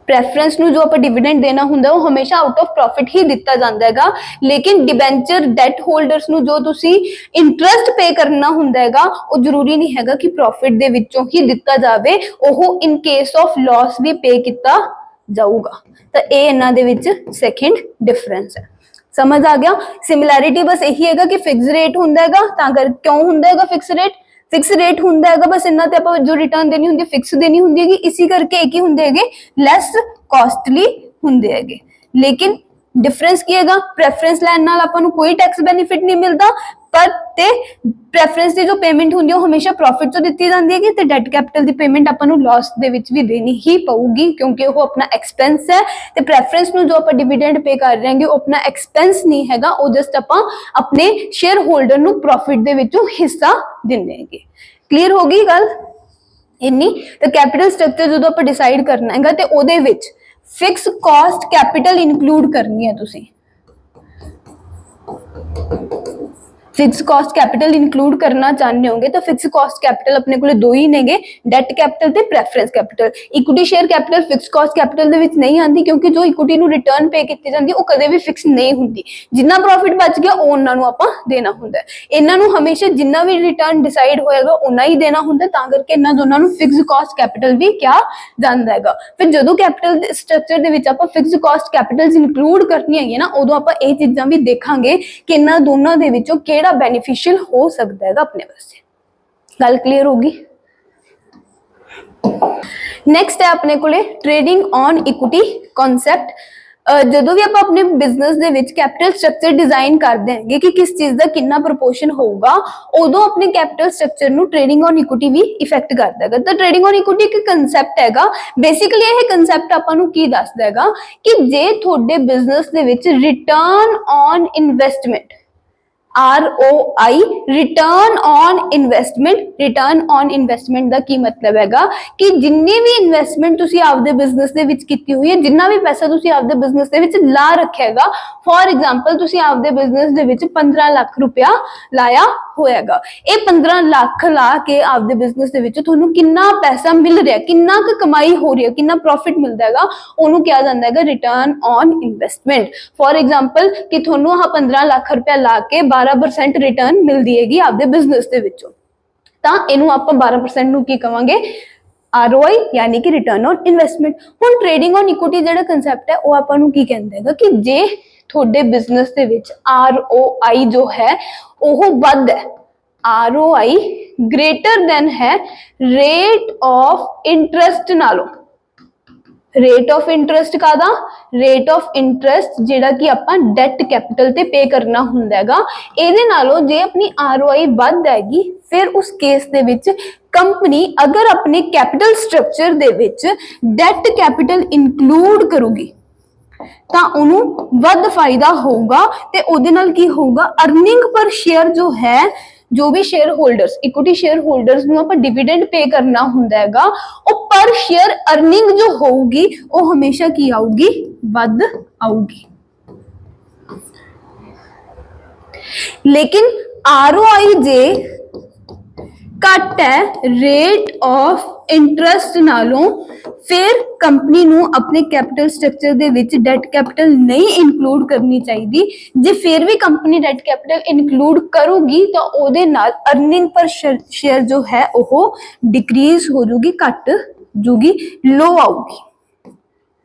ਪ੍ਰੈਫਰੈਂਸ ਨੂੰ ਜੋ ਆਪਾਂ ਡਿਵੀਡੈਂਡ ਦੇਣਾ ਹੁੰਦਾ ਉਹ ਹਮੇਸ਼ਾ ਆਊਟ ਆਫ ਪ੍ਰੋਫਿਟ ਹੀ ਦਿੱਤਾ ਜਾਂਦਾ ਹੈਗਾ ਲੇਕਿਨ ਡਿਬੈਂਚਰ ਡੈਟ ਹੋਲਡਰਸ ਨੂੰ ਜੋ ਤੁਸੀਂ ਇੰਟਰਸਟ ਪੇ ਕਰਨਾ ਹੁੰਦਾ ਹੈਗਾ ਉਹ ਜ਼ਰੂਰੀ ਨਹੀਂ ਹੈਗਾ ਕਿ ਪ੍ਰੋਫਿਟ ਦੇ ਵਿੱਚੋਂ ਹੀ ਦਿੱਤਾ ਜਾਵੇ ਉਹ ਇਨ ਕੇਸ ਆਫ ਲਾਸ ਵੀ ਪੇ ਕੀਤਾ ਜਾਊਗਾ। ਤਾਂ ਇਹ ਇਹਨਾਂ ਦੇ ਵਿੱਚ ਸੈਕੰਡ ਡਿਫਰੈਂਸ ਹੈ। ਸਮਝ ਆ ਗਿਆ। ਸਿਮਿਲੈਰਿਟੀ ਬਸ ਇਹੀ ਹੈਗਾ ਕਿ ਫਿਕਸ ਰੇਟ ਹੁੰਦਾ ਹੈਗਾ ਤਾਂ ਕਰ ਕਿਉਂ ਹੁੰਦਾ ਹੈਗਾ ਫਿਕਸ ਰੇਟ ਹੁੰਦਾ ਹੈਗਾ ਬਸ ਇਹਨਾਂ ਤੇ ਆਪਾਂ ਜੋ ਰਿਟਰਨ ਦੇਣੀ ਹੁੰਦੀ ਫਿਕਸ ਦੇਣੀ ਹੁੰਦੀ ਹੈਗੀ ਇਸੇ ਕਰਕੇ ਇੱਕ ਹੀ ਹੁੰਦੇ ਹੈਗੇ ਲੈਸ ਕਾਸਟਲੀ ਹੁੰਦੇ ਹੈਗੇ। ਲੇਕਿਨ ਡਿਫਰੈਂਸ ਕੀ ਹੈਗਾ ਪ੍ਰੈਫਰੈਂਸ ਲੈਣ ਨਾਲ ਆਪਾਂ ਨੂੰ ਕੋਈ ਟੈਕਸ ਬੈਨੀਫਿਟ ਨਹੀਂ ਮਿਲਦਾ ਪਰ ਤੇ ਪ੍ਰੈਫਰੈਂਸ ਦੀ ਜੋ ਪੇਮੈਂਟ ਹੁੰਦੀ ਹੈ ਉਹ ਹਮੇਸ਼ਾ ਪ੍ਰੋਫਿਟ ਤੋਂ ਦਿੱਤੀ ਜਾਂਦੀ ਹੈਗੀ ਤੇ ਡੈਟ ਕੈਪੀਟਲ ਦੀ ਪੇਮੈਂਟ ਆਪਾਂ ਨੂੰ ਲਾਸ ਦੇ ਵਿੱਚ ਵੀ ਦੇਣੀ ਹੀ ਪਊਗੀ ਕਿਉਂਕਿ ਉਹ ਆਪਣਾ ਐਕਸਪੈਂਸ ਹੈ ਤੇ ਪ੍ਰੈਫਰੈਂਸ ਨੂੰ ਜੋ ਆਪਾਂ ਡਿਵੀਡੈਂਡ ਪੇ ਕਰ ਰਹੇ ਹਾਂਗੇ ਉਹ ਆਪਣਾ ਐਕਸਪੈਂਸ ਨਹੀਂ ਹੈਗਾ ਉਹ ਜਸਟ ਆਪਾਂ ਆਪਣੇ ਸ਼ੇਅਰ ਹੋਲਡਰ ਨੂੰ ਪ੍ਰੋਫਿਟ ਦੇ ਵਿੱਚੋਂ ਹਿੱਸਾ ਦਿੰਦੇ ਹੈਗੇ। ਕਲੀਅਰ ਹੋ ਗਈ ਗੱਲ ਇੰਨੀ। ਤਾਂ ਕੈਪੀਟਲ ਸਟਰਕਚਰ ਜਦੋਂ ਆਪਾਂ ਡਿਸਾਈਡ ਕਰਨਾ ਹੈਗਾ ਤੇ ਉਹਦੇ ਵਿੱਚ ਫਿਕਸ ਕਾਸਟ ਕੈਪੀਟਲ ਇਨਕਲੂਡ ਕਰਨੀ ਹੈ ਤੁਸੀਂ ਫਿਕਸ ਕਾਸਟ ਕੈਪੀਟਲ ਇਨਕਲੂਡ ਕਰਨਾ ਚਾਹੁੰਦੇ ਹੋਗੇ ਤਾਂ ਫਿਕਸ ਕਾਸਟ ਕੈਪੀਟਲ ਆਪਣੇ ਕੋਲੇ ਦੋ ਹੀ ਨੇਗੇ ਡੈਟ ਕੈਪੀਟਲ ਤੇ preference capital. Equity share capital fix cost capital ਦੇ ਵਿੱਚ ਨਹੀਂ ਆਉਂਦੀ ਕਿਉਂਕਿ ਜੋ ਇਕੁਇਟੀ ਨੂੰ ਰਿਟਰਨ ਪੇ ਕੀਤੀ ਜਾਂਦੀ ਉਹ ਕਦੇ ਵੀ ਫਿਕਸ ਨਹੀਂ ਹੁੰਦੀ। ਜਿੰਨਾ ਪ੍ਰੋਫਿਟ ਬਚ ਗਿਆ ਉਹ ਉਹਨਾਂ ਨੂੰ ਆਪਾਂ ਦੇਣਾ ਹੁੰਦਾ ਇਹਨਾਂ ਨੂੰ ਹਮੇਸ਼ਾ ਜਿੰਨਾ ਵੀ ਰਿਟਰਨ ਡਿਸਾਈਡ ਹੋਏਗਾ ਉਨਾ ਹੀ ਦੇਣਾ ਹੁੰਦਾ ਤਾਂ ਕਰਕੇ ਇਹਨਾਂ ਦੋਨਾਂ ਨੂੰ ਫਿਕਸ ਕਾਸਟ ਕੈਪੀਟਲ ਵੀ ਕਿਹਾ ਜਾਂਦਾ ਹੈਗਾ। ਫਿਰ ਜਦੋਂ ਕੈਪੀਟਲ ਸਟਰਕਚਰ ਦੇ ਵਿੱਚ ਆਪਾਂ ਫਿਕਸ ਕਾਸਟ ਕੈਪੀਟਲਸ ਇਨਕਲੂਡ ਕਰਨੀ ਹੈਗੀ ਨਾ ਉਦੋਂ ਆਪਾਂ ਇਹ ਚੀਜ਼ਾਂ ਵੀ ਦੇਖਾਂਗੇ ਕਿ ਇਹਨਾਂ ਦੋਨਾਂ ਦੇ ਵਿੱਚੋਂ ਕਿਹੜਾ ਬੈਨੀਫੀਸ਼ੀਅਲ ਹੋ ਸਕਦਾ ਹੈਗਾ ਆਪਣੇ ਵਾਸਤੇ। ਗੱਲ ਕਲੀਅਰ ਹੋਗੀ। ਨੈਕਸਟ ਹੈ ਆਪਣੇ ਕੋਲੇ ਟ੍ਰੇਡਿੰਗ ਔਨ ਇਕੁਇਟੀ ਕਨਸੈਪਟ। ਜਦੋਂ ਵੀ ਆਪਾਂ ਆਪਣੇ ਬਿਜ਼ਨਸ ਦੇ ਵਿੱਚ ਕੈਪੀਟਲ ਸਟਰਕਚਰ ਡਿਜ਼ਾਈਨ ਕਰਦੇ ਹਾਂਗੇ ਕਿ ਕਿਸ ਚੀਜ਼ ਦਾ ਕਿੰਨਾ ਪ੍ਰੋਪੋਰਸ਼ਨ ਹੋਊਗਾ, ਉਦੋਂ ਆਪਣੇ ਕੈਪੀਟਲ ਸਟਰਕਚਰ ਨੂੰ ਟ੍ਰੇਡਿੰਗ ਔਨ ਇਕੁਇਟੀ ਵੀ ਇਫੈਕਟ ਕਰਦਾ ਹੈਗਾ। ਤਾਂ ਟ੍ਰੇਡਿੰਗ ਔਨ ਇਕੁਇਟੀ ਇੱਕ ਕੰਸੈਪਟ ਹੈਗਾ। ਬੇਸਿਕਲੀ ਇਹ ਕੰਸੈਪਟ ਆਪਾਂ ਨੂੰ ਕੀ ਦੱਸਦਾ ਹੈਗਾ ਕਿ ਜੇ ਤੁਹਾਡੇ ਬਿਜ਼ਨਸ ਦੇ ਵਿੱਚ return on investment ROI return on investment ਦਾ ਕੀ ਮਤਲਬ ਹੈਗਾ ਕਿ ਜਿੰਨੀ ਵੀ ਇਨਵੈਸਟਮੈਂਟ ਤੁਸੀਂ ਆਪਦੇ ਬਿਜ਼ਨਸ ਦੇ ਵਿੱਚ ਕੀਤੀ ਹੋਈ ਹੈ, ਜਿੰਨਾ ਵੀ ਪੈਸਾ ਤੁਸੀਂ ਆਪਦੇ ਬਿਜ਼ਨਸ ਦੇ ਵਿੱਚ ਲਾ ਰੱਖਿਆ ਹੈਗਾ, ਫੋਰ ਐਗਜ਼ਾਮਪਲ ਤੁਸੀਂ ਆਪਦੇ ਬਿਜ਼ਨਸ ਦੇ ਵਿੱਚ 15 ਲੱਖ ਰੁਪਇਆ ਲਾਇਆ ਹੋਇਆਗਾ, ਇਹ 15 ਲੱਖ ਲਾ ਕੇ ਆਪਦੇ ਬਿਜ਼ਨਸ ਦੇ ਵਿੱਚ ਤੁਹਾਨੂੰ ਕਿੰਨਾ ਪੈਸਾ ਮਿਲ ਰਿਹਾ, ਕਿੰਨਾ ਕੁ ਕਮਾਈ ਹੋ ਰਹੀ ਹੈ, ਕਿੰਨਾ ਪ੍ਰੋਫਿਟ ਮਿਲਦਾ ਹੈਗਾ, ਉਹਨੂੰ ਕਿਹਾ ਜਾਂਦਾ ਹੈਗਾ return on investment. For example ਕਿ ਤੁਹਾਨੂੰ ਆਹ 15 ਲੱਖ ਰੁਪਇਆ ਲਾ ਕੇ 12% ਰਿਟਰਨ ਮਿਲਦੀ ਹੈਗੀ ਆਪਦੇ ਬਿਜ਼ਨਸ ਦੇ ਵਿੱਚੋਂ, ਤਾਂ ਇਹਨੂੰ ਆਪਾਂ 12% ਨੂੰ ਕੀ ਕਵਾਂਗੇ, ROI यानी कि रिटर्न ऑन इन्वेस्टमेंट। ਹੁਣ ट्रेडिंग ऑन इक्विटी ਜਿਹੜਾ ਕਨਸੈਪਟ ਹੈ ਉਹ ਆਪਾਂ ਨੂੰ ਕੀ ਕਹਿੰਦਾ ਹੈਗਾ ਕਿ ਜੇ ਤੁਹਾਡੇ ਬਿਜ਼ਨਸ ਦੇ ਵਿੱਚ ROI ਜੋ ਹੈ ਉਹ ਵੱਧ ਹੈ, ROI ਗ੍ਰੇਟਰ ਦੈਨ ਹੈ ਰੇਟ ਆਫ ਇੰਟਰਸਟ ਨਾਲੋਂ। ਰੇਟ ਆਫ ਇੰਟਰਸਟ ਕਾਦਾ, ਰੇਟ ਆਫ ਇੰਟਰਸਟ ਜਿਹੜਾ ਕਿ ਆਪਾਂ ਡੈਟ ਕੈਪੀਟਲ ਤੇ ਪੇ ਕਰਨਾ ਹੁੰਦਾ ਹੈਗਾ, ਇਹਦੇ ਨਾਲੋਂ ਜੇ ਆਪਣੀ ROI ਵੱਧ ਹੈਗੀ, ਫਿਰ ਉਸ ਕੇਸ ਦੇ ਵਿੱਚ ਕੰਪਨੀ ਅਗਰ ਆਪਣੇ ਕੈਪੀਟਲ ਸਟਰਕਚਰ ਦੇ ਵਿੱਚ ਡੈਟ ਕੈਪੀਟਲ ਇਨਕਲੂਡ ਕਰੂਗੀ ਤਾਂ ਉਹਨੂੰ ਵੱਧ ਫਾਇਦਾ ਹੋਊਗਾ ਤੇ ਉਹਦੇ ਨਾਲ ਕੀ ਹੋਊਗਾ, ਅਰਨਿੰਗ ਪਰ ਸ਼ੇਅਰ ਜੋ ਹੈ, ਜੋ ਵੀ shareholders, equity shareholders ਨੂੰ ਆਪਾਂ ਡਿविडेंड पे करना ਹੁੰਦਾ ਹੈਗਾ, ਉਹ ਪਰ ਸ਼ੇਅਰ ਅਰਨਿੰਗ ਜੋ ਹੋਊਗੀ ਉਹ ਹਮੇਸ਼ਾ ਕੀ ਆਊਗੀ, ਵੱਧ ਆਊਗੀ। ਲੇਕਿਨ ROI ਜੇ ਘੱਟ ਹੈ ਰੇਟ ਆਫ ਇੰਟਰਸਟ ਨਾਲੋਂ, ਫਿਰ ਕੰਪਨੀ ਨੂੰ ਆਪਣੇ ਕੈਪੀਟਲ ਸਟਰਕਚਰ ਦੇ ਵਿੱਚ ਡੈਟ ਕੈਪੀਟਲ ਨਹੀਂ ਇਨਕਲੂਡ ਕਰਨੀ ਚਾਹੀਦੀ। ਜੇ ਫਿਰ ਵੀ ਕੰਪਨੀ ਡੈਟ ਕੈਪੀਟਲ ਇਨਕਲੂਡ ਕਰੂਗੀ ਤਾਂ ਉਹਦੇ ਨਾਲ ਅਰਨਿੰਗ ਪਰ ਸ਼ੇਅਰ ਜੋ ਹੈ ਉਹ ਡਿਕਰੀਜ਼ ਹੋ ਜੂਗੀ, ਘਟ ਜੂਗੀ, लो ਆਊਗੀ।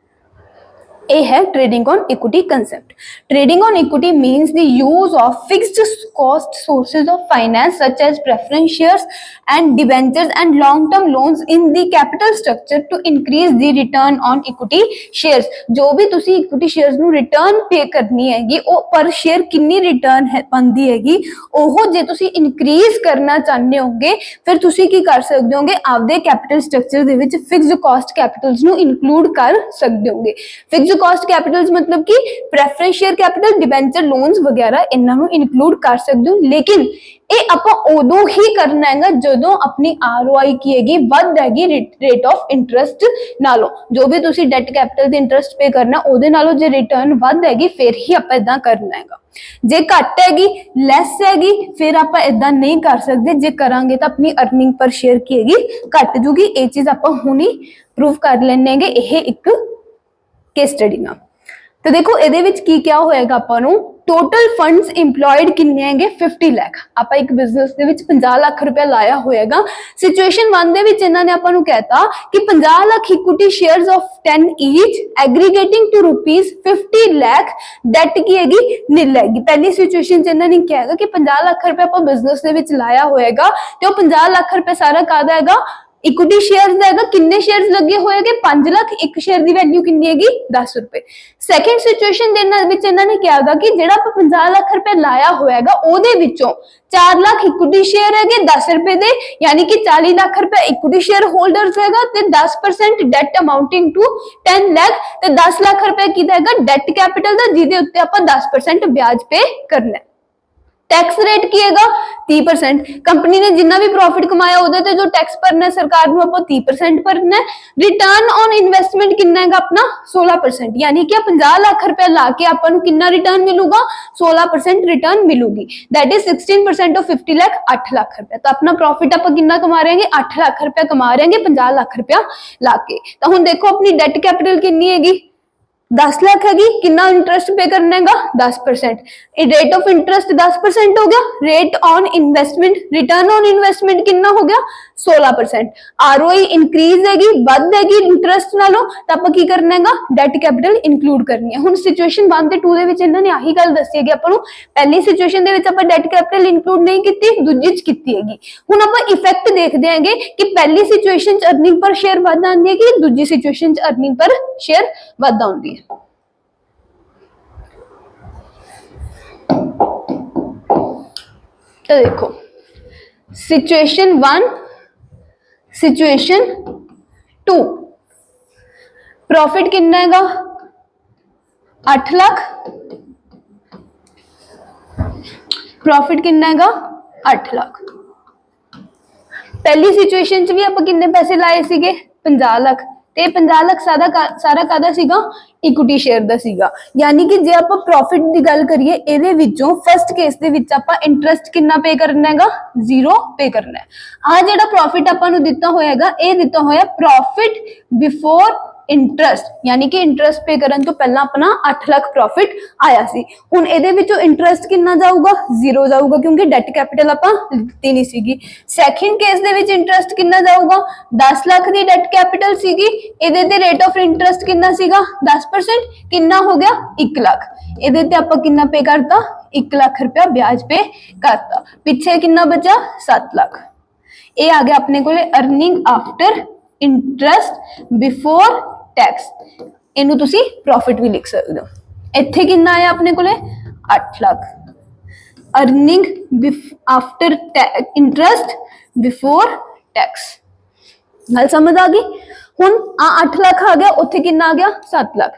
A है trading on equity concept. Trading on equity means the use of fixed cost sources of finance such as preference shares and debentures and long-term loans in the capital structure to increase the return on equity shares. जो भी तुसी equity shares ਨੂੰ return pay करनी हैगी, ਉਹ per share किन्नी return है बनदी हैगी, ਉਹ जे तुसी increase करना चाहते होगे, फिर तुसी की कर सकते होगे, आपदे capital structure ਦੇ ਵਿੱਚ fixed cost capitals ਨੂੰ include कर सकते होगे। fixed cost capitals मतलब कि preference share capital, debenture loans वगैरह इन्हां ਨੂੰ include कर सकते हो, लेकिन ਇਹ ਆਪਾਂ ਉਦੋਂ ਹੀ ਕਰਨਾ ਹੈਗਾ ਜਦੋਂ ਆਪਣੀ ROI ਕੀ ਹੈਗੀ, ਵੱਧ ਹੈਗੀ ਰੇਟ ਆਫ ਇੰਟਰਸਟ ਨਾਲੋਂ। ਜੋ ਵੀ ਤੁਸੀਂ ਡੈਟ ਕੈਪੀਟਲ ਤੇ ਇੰਟਰਸਟ ਪੇ ਕਰਨਾ ਉਹਦੇ ਨਾਲੋਂ ਜੇ ਰਿਟਰਨ ਵੱਧ ਹੈਗੀ ਫਿਰ ਹੀ ਆਪਾਂ ਇਦਾਂ ਕਰਨਾ ਹੈਗਾ। ਜੇ ਘੱਟ ਹੈਗੀ, ਲੈਸ ਹੈਗੀ, ਫਿਰ ਆਪਾਂ ਇਦਾਂ ਨਹੀਂ ਕਰ ਸਕਦੇ। ਜੇ ਕਰਾਂਗੇ ਤਾਂ ਆਪਣੀ ਅਰਨਿੰਗ ਪਰ ਸ਼ੇਅਰ ਕੀ ਹੈਗੀ, ਘਟ ਜੂਗੀ। ਇਹ ਚੀਜ਼ ਆਪਾਂ ਹੁਣੀ ਪ੍ਰੂਵ ਕਰ ਲੈਣੇ ਹੈਗੇ ਇਹ ਇੱਕ केस स्टडी ना। तो देखो ਇਹਦੇ ਵਿੱਚ ਕੀ ਕਿਹਾ ਹੋਏਗਾ, ਆਪਾਂ ਨੂੰ टोटल फंड्स इंप्लॉयड किन्ने हैगे 50 लाख। ਆਪਾਂ ਇੱਕ ਬਿਜ਼ਨਸ ਦੇ ਵਿੱਚ 50 ਲੱਖ ਰੁਪਏ ਲਾਇਆ ਹੋਏਗਾ। ਸਿਚੁਏਸ਼ਨ 1 ਦੇ ਵਿੱਚ ਇਹਨਾਂ ਨੇ ਆਪਾਂ ਨੂੰ ਕਹਿਤਾ ਕਿ 50 lakh equity shares of 10 each aggregating to rupees 50 lakh debt ਕੀ ਹੈਗੀ, ਨਿਲ ਹੈਗੀ। ਪਹਿਲੀ ਸਿਚੁਏਸ਼ਨ 'ਚ ਇਹਨਾਂ ਨੇ ਕਿਹਾ ਹੈਗਾ ਕਿ 50 ਲੱਖ ਰੁਪਏ ਆਪਾਂ ਬਿਜ਼ਨਸ ਦੇ ਵਿੱਚ ਲਾਇਆ ਹੋਏਗਾ ਤੇ ਉਹ 50 ਲੱਖ ਰੁਪਏ ਸਾਰਾ ਕਾਹਦਾ ਹੈਗਾ, इक्विटी शेयर्स ਦਾ ਹੈਗਾ। ਕਿੰਨੇ ਸ਼ੇਅਰਸ ਲੱਗੇ ਹੋਏਗੇ, 5 ਲੱਖ। ਇੱਕ ਸ਼ੇਅਰ ਦੀ ਵੈਲਿਊ ਕਿੰਨੀ ਹੈਗੀ, 10 ਰੁਪਏ। ਸੈਕੰਡ ਸਿਚੁਏਸ਼ਨ ਦੇ ਵਿੱਚ ਇਹਨਾਂ ਨੇ ਕਿਹਾ ਹੈਗਾ ਕਿ ਜਿਹੜਾ ਆਪਾਂ 50 ਲੱਖ ਰੁਪਏ ਲਾਇਆ ਹੋਏਗਾ ਉਹਦੇ ਵਿੱਚੋਂ 4 ਲੱਖ ਇਕੁਇਟੀ ਸ਼ੇਅਰ ਹੈਗੇ 10 ਰੁਪਏ ਦੇ, ਯਾਨੀ ਕਿ 40 ਲੱਖ ਰੁਪਏ ਇਕੁਇਟੀ ਸ਼ੇਅਰ ਹੋਲਡਰਸ ਹੈਗਾ ਤੇ 10% ਡੈਟ ਅਮਾਉਂਟਿੰਗ ਟੂ 10 ਲੱਖ ਤੇ 10 ਲੱਖ ਰੁਪਏ ਕਿਹਦਾ ਹੈਗਾ, ਡੈਟ ਕੈਪੀਟਲ ਦਾ, ਜਿਹਦੇ ਉੱਤੇ ਆਪਾਂ 10% ਵਿਆਜ ਪੇ ਕਰਨਾ ਹੈ। टैक्स रेट की हैगा 30%। कंपनी ने जिन्ना भी प्रॉफिट कमाया ਉਹਦੇ ਤੇ जो टैक्स भरना है सरकार ਨੂੰ ਆਪਾਂ 30% भरना है। रिटर्न ऑन इन्वेस्टमेंट कितना हैगा अपना 16%, यानी कि 50 ਲੱਖ ਰੁਪਏ ਲਾ ਕੇ ਆਪਾਂ ਨੂੰ ਕਿੰਨਾ ਰਿਟਰਨ ਮਿਲੂਗਾ, 16% ਰਿਟਰਨ ਮਿਲੂਗੀ। That is 16% of 50 lakh 8 lakh ਰੁਪਏ। ਤਾਂ ਆਪਣਾ प्रॉफिट ਆਪਾਂ ਕਿੰਨਾ ਕਮਾ ਰਹੇ ਹਾਂਗੇ, 8 ਲੱਖ ਰੁਪਏ ਕਮਾ ਰਹੇ ਹਾਂਗੇ 50 ਲੱਖ ਰੁਪਏ ਲਾ ਕੇ। ਤਾਂ ਹੁਣ ਦੇਖੋ ਆਪਣੀ ਡੈਟ ਕੈਪੀਟਲ ਕਿੰਨੀ ਹੈਗੀ, 10 ਲੱਖ ਹੈਗੀ। ਕਿੰਨਾ ਇੰਟਰਸਟ पे करना हैगा, 10%। रेट ऑफ इंटरेस्ट 10% हो गया। Rate on investment, return on investment कितना हो गया, 16%। ROI इंक्रीज हैगी, ਵੱਧ ਹੈਗੀ ਇੰਟਰਸਟ ਨਾਲੋਂ, ਤਾਂ ਆਪਾਂ ਕੀ ਕਰਨਾ ਹੈਗਾ, ਡੈਟ ਕੈਪੀਟਲ ਇਨਕਲੂਡ ਕਰਨੀ ਹੈ। ਹੁਣ ਸਿਚੁਏਸ਼ਨ 1 ਤੇ 2 ਦੇ ਵਿੱਚ ਇਹਨਾਂ ਨੇ ਆਹੀ ਗੱਲ ਦੱਸੀ ਹੈਗੀ ਆਪਾਂ ਨੂੰ। ਪਹਿਲੀ ਸਿਚੁਏਸ਼ਨ ਦੇ ਵਿੱਚ ਆਪਾਂ ਡੈਟ ਕੈਪੀਟਲ ਇਨਕਲੂਡ ਨਹੀਂ ਕੀਤੀ, ਦੂਜੀ ਚ ਕੀਤੀ ਹੈਗੀ। ਹੁਣ ਆਪਾਂ ਇਫੈਕਟ ਦੇਖਦੇ ਹਾਂਗੇ ਕਿ ਪਹਿਲੀ ਸਿਚੁਏਸ਼ਨ ਚ ਅਰਨਿੰਗ ਪਰ ਸ਼ੇਅਰ ਵੱਧ ਆਉਂਦੀ ਹੈ ਕਿ ਦੂਜੀ ਸਿਚੁਏਸ਼ਨ ਚ ਅਰਨਿੰਗ ਪਰ ਸ਼ੇਅਰ ਵੱਧ ਆਉਂਦੀ ਹੈ। तो देखो सिचुएशन 1, सिचुएशन 2, प्रॉफिट कितना हैगा 8 लाख, प्रॉफिट कितना हैगा 8 लाख। पहली सिचुएशन च भी ਆਪਾਂ किन्ने पैसे लाए ਸੀਗੇ 50 ਲੱਖ ਤੇ 50 ਲੱਖ ਸਾਰਾ ਕਾਦਾ ਸੀਗਾ ਇਕੁਇਟੀ ਸ਼ੇਅਰ ਦਾ ਸੀਗਾ। ਯਾਨੀ ਕਿ ਜੇ ਆਪਾਂ ਪ੍ਰੋਫਿਟ ਦੀ ਗੱਲ ਕਰੀਏ ਇਹਦੇ ਵਿੱਚੋਂ ਫਸਟ ਕੇਸ ਦੇ ਵਿੱਚ ਆਪਾਂ ਇੰਟਰਸਟ ਕਿੰਨਾ ਪੇ ਕਰਨਾ ਹੈਗਾ 0 ਪੇ ਕਰਨਾ ਹੈ। ਆ ਜਿਹੜਾ ਪ੍ਰੋਫਿਟ ਆਪਾਂ ਨੂੰ ਦਿੱਤਾ ਹੋਇਆ ਹੈਗਾ ਇਹ ਦਿੱਤਾ ਹੋਇਆ ਪ੍ਰੋਫਿਟ ਬਿਫੋਰ इंटरस्ट, यानी कि इंटरस्ट पे करन तो पहला अपना 8 लाख प्रॉफिट आया सी। हुण इहदे विचों इंटरस्ट कितना जाऊगा 0 जाऊगा क्योंकि डेट कैपिटल आपां लित्ती नहीं सीगी। सैकेंड केस दे विच इंटरस्ट कितना जाऊगा 10 लाख दी डेट कैपिटल सीगी, इहदे ते रेट ऑफ इंटरस्ट कितना सीगा 10%, कितना हो गया 1 लाख। इहदे ते आपां कितना पे करता 1 लाख रुपया ब्याज पे करता, पिछे कितना बचा 7 लाख। ये आ गया अपने कोले earning after interest before tax, इनू तुसी प्रॉफिट भी लिख सकते हो। इत्थे कितना आया अपने कोले 8 lakh earning after interest before tax. गल समझ आ गई। हुण आ 8 लाख आ गया, उत्थे कितना आ गया 7 लाख।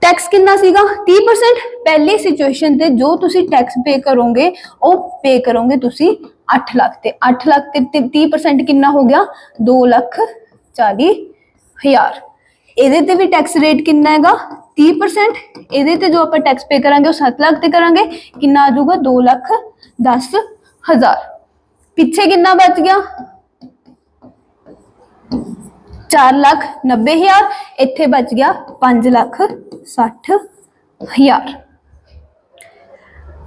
टैक्स कितना सीगा 30%। पहली सिचुएशन ते जो तुसी टैक्स पे करोगे वो पे करोगे तुसी 8 लाख ते 8 लाख ते 30% कितना हो गया 2,40,000। ਇਹਦੇ ਤੇ ਵੀ ਟੈਕਸ ਰੇਟ ਕਿੰਨਾ ਹੈਗਾ 30%। ਇਹਦੇ ਤੇ ਜੋ ਆਪਾਂ ਟੈਕਸ ਪੇ ਕਰਾਂਗੇ ਉਹ 7 ਲੱਖ ਤੇ ਕਰਾਂਗੇ, ਕਿੰਨਾ ਆ ਜਾਊਗਾ 2,10,000। ਪਿੱਛੇ ਕਿੰਨਾ ਬਚ ਗਿਆ 4,90,000, ਇੱਥੇ ਬਚ ਗਿਆ 5,60,000।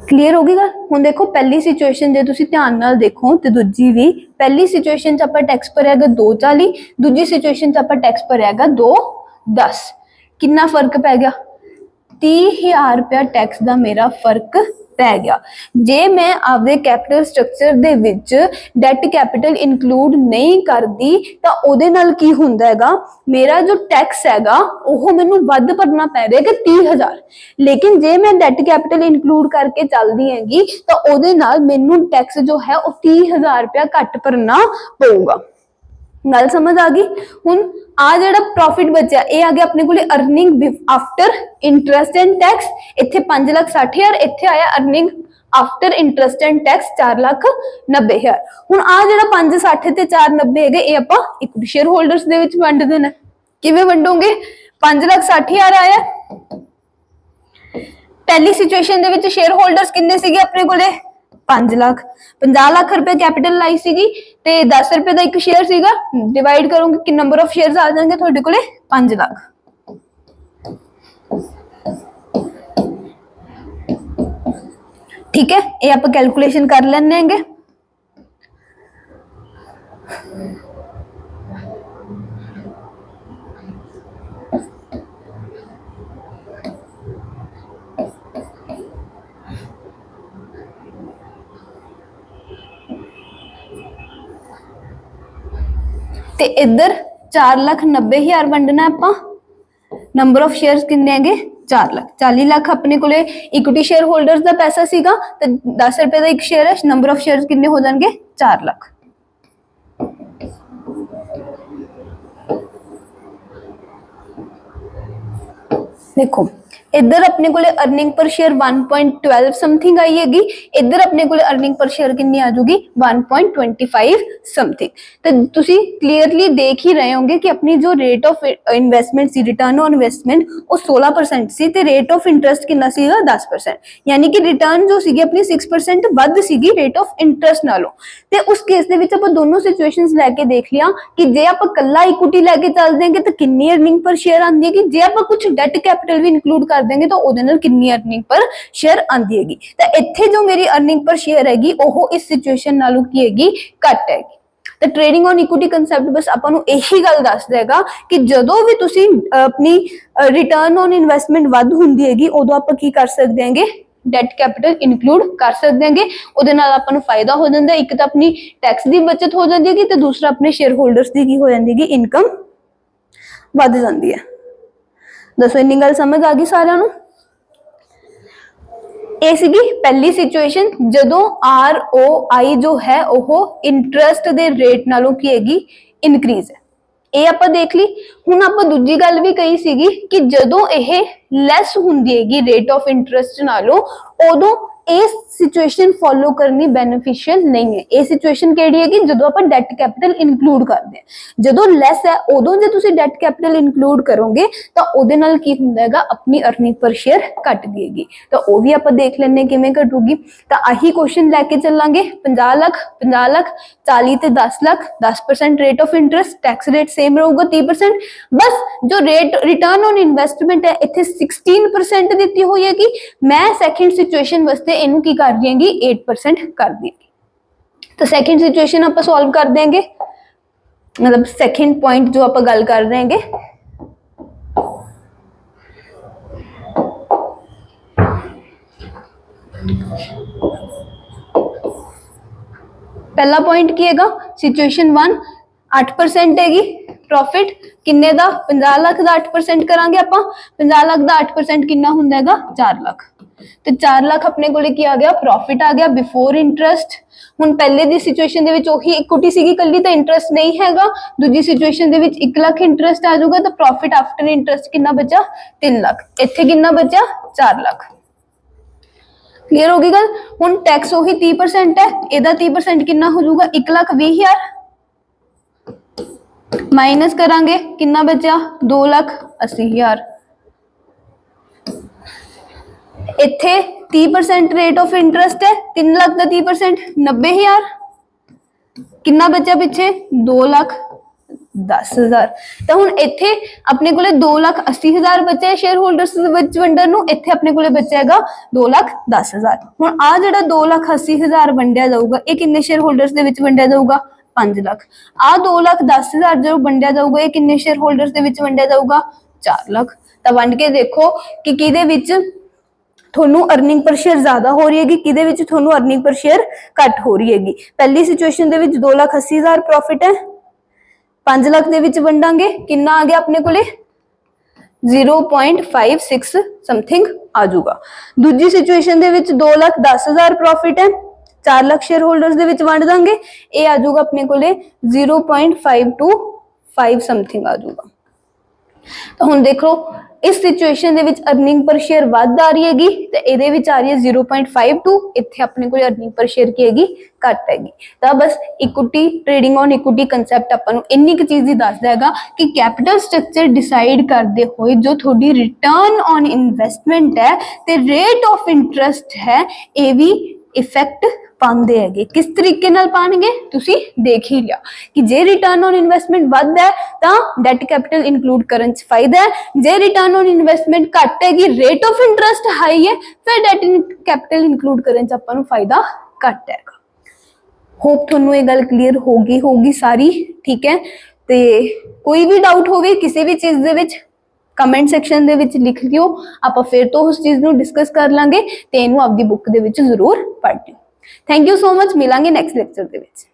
क्लीयर होगी गल। हुण देखो पहली सिचुएशन जे तुसी ध्यान नाल देखो ते दूजी भी, पहली सिचुएशन च आपां टैक्स भरिया हैगा 2,40, दूजी सिचुएशन च आपां टैक्स भरिया हैगा 2,10। कितना फर्क पै गया 30,000 रुपया टैक्स दा मेरा फर्क पै गया। जे मैं आपदे कैपिटल स्ट्रक्चर दे विच डेट कैपिटल इनकलूड नहीं करदी तां ओदे नाल की हुंदा हैगा मेरा जो टैक्स हैगा ओह मैनूं वध भरना पै रिहा कि 30,000। लेकिन जे मैं डेट कैपिटल इनकलूड करके चलदी हैगी तां ओदे नाल मैनूं टैक्स जो है वो 30,000 रुपया घट भरना पऊगा। गल समझ आ गई। हुण आ जिहड़ा प्रॉफिट बचा ये आ गया अपने कोले earning after interest and tax. इत्थे 5,60,000, इत्थे आया earning after interest and tax 4,90,000। हुण आ जिहड़ा 5,60 ते 4,90 हैगे ये आपां इक्विटी शेयर होल्डर्स दे विच वंड देना। किवें वंडोगे 5,60,000 आया, पहली सिचुएशन दे विच शेयर होल्डर्स किन्ने सीगे अपने कोले 5 लाख, 50 लाख रुपए कैपिटल लाई सीगी ते 10 रुपए का एक शेयर सीगा, डिवाइड करोगे कि नंबर ऑफ शेयर्स आ जाएंगे थोड़े कोले 5 लाख। ठीक है, ये आप कैलकुलेशन कर लेंगे। ते इधर 4,90,000 वंडना आपां, नंबर ऑफ शेयर्स किन्ने हैगे 4 लाख। 40 लाख अपने कोले इक्विटी शेयर होल्डर्स का पैसा सीगा ते 10 रुपए का एक शेयर है, नंबर ऑफ शेयर्स किन्ने हो जाएंगे 4 लाख। देखो इधर अपने कोले earning per share 1.12 something I हैगी, इधर अपने कोले अर्निंग पर शेयर कितनी आ जाएगी 1.25 समथिंग। तो तुसी क्लियरली देख ही रहे होंगे कि अपनी जो रेट ऑफ इन्वेस्टमेंट सी रिटर्न ऑन इन्वेस्टमेंट वो 16% सी ते रेट ऑफ इंटरस्ट कितना सीगा 10%, यानी कि रिटर्न जो सीगी अपनी 6% वध सीगी रेट ऑफ इंटरस्ट नालों। ते उस केस दे विच आपां दोनों सिचुएशंस लेके देख लिया कि जे आपां कल्ला इक्विटी लेके चल देंगे तो कितनी अर्निंग पर शेयर आंदी है, कि जे आपां कुछ डेट कैपिटल भी इंक्लूड कर देंगे तो ਉਹਦੇ ਨਾਲ ਕਿੰਨੀ अर्निंग पर शेयर आंदी हैगी। ਤਾਂ ਇੱਥੇ ਜੋ ਮੇਰੀ अर्निंग पर शेयर हैगी ਉਹ ਇਸ ਸਿਚੁਏਸ਼ਨ ਨਾਲੋਂ ਕੀ ਹੈਗੀ ਘੱਟ ਹੈਗੀ। ਤੇ ਟ੍ਰੇਡਿੰਗ ਔਨ ਇਕੁਇਟੀ ਕਨਸੈਪਟ ਬਸ ਆਪਾਂ ਨੂੰ ਇਹੀ ਗੱਲ ਦੱਸ ਦੇਗਾ ਕਿ ਜਦੋਂ ਵੀ ਤੁਸੀਂ ਆਪਣੀ ਰਿਟਰਨ ਔਨ ਇਨਵੈਸਟਮੈਂਟ ਵੱਧ ਹੁੰਦੀ ਹੈਗੀ ਉਦੋਂ ਆਪਾਂ ਕੀ ਕਰ ਸਕਦੇ ਹਾਂਗੇ डेट कैपिटल इनकलूड कर सकते हैं। ਉਹਦੇ ਨਾਲ ਆਪਾਂ ਨੂੰ फायदा हो जाता है, एक तो अपनी टैक्स की बचत हो जाती है तो दूसरा अपने शेयर होल्डर्स की हो जाती है इनकम बढ़ जाती है। दसो इन्नी गल समझ आ गई सारिਆਂ ਨੂੰ। ਇਹ ਸੀਗੀ ਪਹਿਲੀ ਸਿਚੁਏਸ਼ਨ ਜਦੋਂ ROI ਜੋ ਹੈ ਉਹ ਇੰਟਰਸਟ ਦੇ ਰੇਟ ਨਾਲੋਂ ਕੀ ਹੈਗੀ ਇਨਕਰੀਜ਼ ਹੈ। ਇਹ ਆਪਾਂ ਦੇਖ ਲਈ। ਹੁਣ ਆਪਾਂ ਦੂਜੀ ਗੱਲ ਵੀ ਕਹੀ ਸੀਗੀ ਕਿ ਜਦੋਂ ਇਹ ਲੈਸ ਹੁੰਦੀ ਹੈਗੀ ਰੇਟ ਆਫ ਇੰਟਰਸਟ ਨਾਲੋਂ, ਉਦੋਂ ਇਹ ਸਿਚੁਏਸ਼ਨ ਫੋਲੋ ਕਰਨੀ ਬੈਨੀਫੀਸ਼ੀਅਲ ਨਹੀਂ ਹੈ। ਇਹ ਸਿਚੁਏਸ਼ਨ ਕਿਹੜੀ ਹੈਗੀ? ਜਦੋਂ ਆਪਾਂ ਡੈਟ ਕੈਪੀਟਲ ਇਨਕਲੂਡ ਕਰਦੇ ਹਾਂ। ਜਦੋਂ ਲੈਸ ਹੈ ਉਦੋਂ ਜੇ ਤੁਸੀਂ ਡੈਟ ਕੈਪੀਟਲ ਇਨਕਲੂਡ ਕਰੋਗੇ ਤਾਂ ਉਹਦੇ ਨਾਲ ਕੀ ਹੁੰਦਾ ਹੈਗਾ, ਆਪਣੀ ਅਰਨਿੰਗ ਪਰ ਸ਼ੇਅਰ ਘਟਦੀ ਹੈਗੀ। ਤਾਂ ਉਹ ਵੀ ਆਪਾਂ ਦੇਖ ਲੈਣੇ ਕਿਵੇਂ ਘਟੂਗੀ। ਤਾਂ ਆਹੀ ਕੁਐਸਚਨ ਲੈ ਕੇ ਚੱਲਾਂਗੇ। 50 ਲੱਖ 40 ਤੇ 10 lakh 10% rate of interest, tax rate same ਰਹੂਗਾ 30%। ਬਸ ਜੋ ਰੇਟ ਰਿਟਰਨ ਔਨ ਇਨਵੈਸਟਮੈਂਟ ਹੈ ਇੱਥੇ 16% ਦਿੱਤੀ ਹੋਈ ਹੈਗੀ। ਮੈਂ ਸੈਕੰਡ ਸਿਚੁਏਸ਼ਨ ਵਾਸਤੇ ਇਹਨੂੰ ਕੀ ਕਰ ਦਿਆਂਗੀ 8% ਕਰ ਦਿਆਂਗੀ। ਤਾਂ ਸੈਕੰਡ ਸਿਚੁਏਸ਼ਨ ਆਪਾਂ ਸੋਲਵ ਕਰ ਦੇंगे, मतलब सेकंड पॉइंट जो आप गल कर रहे हैं। पहला पॉइंट की हैगा सिचुएशन 1 8% हैगी प्रॉफिट किन्ने दा 50 लाख का 8% करांगे आपां। 50 लाख का 8% किन्ना हुंदा हैगा 4 लाख। तो 4 लाख अपने कोले की आ गया प्रॉफिट आ गया बिफोर इंटरस्ट। हुण पहले दी सिचुएशन दे विच ओही इक्विटी सीगी कल्ली तो इंटरस्ट नहीं हैगा। दूजी सिचुएशन दे विच 1 लाख इंटरस्ट आ जाऊगा तो प्रॉफिट आफ्टर इंटरस्ट किन्ना बचा 3 लाख। इत्थे किन्ना बचा 4 लाख। क्लियर होगी गल। हुण टैक्स ओही 30% है, एदा 30% किन्ना हो जाऊगा 1,20,000 माइनस करांगे किन्ना बचा 2,80,000। इत्थे 30% रेट ऑफ इंटरस्ट है, 3 लाख का 30% 90,000 किन्ना बचा पिछे 2,10,000। तो हुण इत्थे अपने कोले 2,80,000 बचे शेयर होल्डर्स विच वंडर नूं, इत्थे अपने कोले बचेगा 2,10,000। हुण आ जिहड़ा 2,80,000 वंडिया जाऊगा ये किन्ने शेयर होल्डर्स दे विच वंडिया जाऊगा 5 लाख। आ 2,10,000 जो वंडिया जाऊगा ये किन्ने शेयर होल्डर्स दे विच वंडिया जाऊगा 4 लाख। तो वंड के देखो कि किहदे विच थोनू अर्निंग पर शेयर ज्यादा हो रही है, किदे विच थोनू अर्निंग पर शेयर घट हो रही है। पहली सिचुएशन दे विच 2,80,000 प्रॉफिट है, 5 लाख दे विच वंडांगे किन्ना आ गया अपने कोले 0.56 समथिंग आ जाऊगा। दूजी सिचुएशन दे विच 2,10,000 प्रॉफिट है, 4 लाख शेयर होल्डर्स दे विच वंड दांगे, ये आ जाऊगा अपने कोले 0.525 समथिंग आ जाऊगा। तो हुण देखो इस सिचुएशन दे विच अर्निंग पर शेयर वध आ रही हैगी ते इहदे विच आ रही है 0.52। इत्थे अपने कोल अर्निंग पर शेयर की हैगी घट हैगी। तो बस equity trading on equity concept आपां नूं इन्नी क चीज़ ही दसदा हैगा कि कैपिटल स्ट्रक्चर डिसाइड करते हुए जो थोड़ी रिटर्न ऑन इन्वेस्टमेंट है ते रेट ऑफ इंटरस्ट है ये भी इफेक्ट पाते हैं। किस तरीके नाल पाएंगे तुसी देख ही लिया कि जे रिटर्न ऑन इन्वेस्टमेंट वध है तो डेट कैपिटल इनकलूड करन च फायदा है, जे रिटर्न ऑन इन्वेस्टमेंट घट है रेट ऑफ इंटरस्ट हाई है फिर डेट कैपिटल इनकलूड करन च आपां नूं फायदा घट है। होप थोनू ये गल क्लीयर होगी सारी, ठीक है। ते कोई भी डाउट होवे किसी भी चीज़ दे विच कमेंट सैक्शन दे विच लिख दिओ, आपां फिर तो उस चीज़ नूं डिस्कस कर लांगे ते इहनूं आपदी बुक दे विच जरूर पढ़ लिओ। थैंक यू सो मच, मिलांगे नैक्सट लेक्चर दे विच।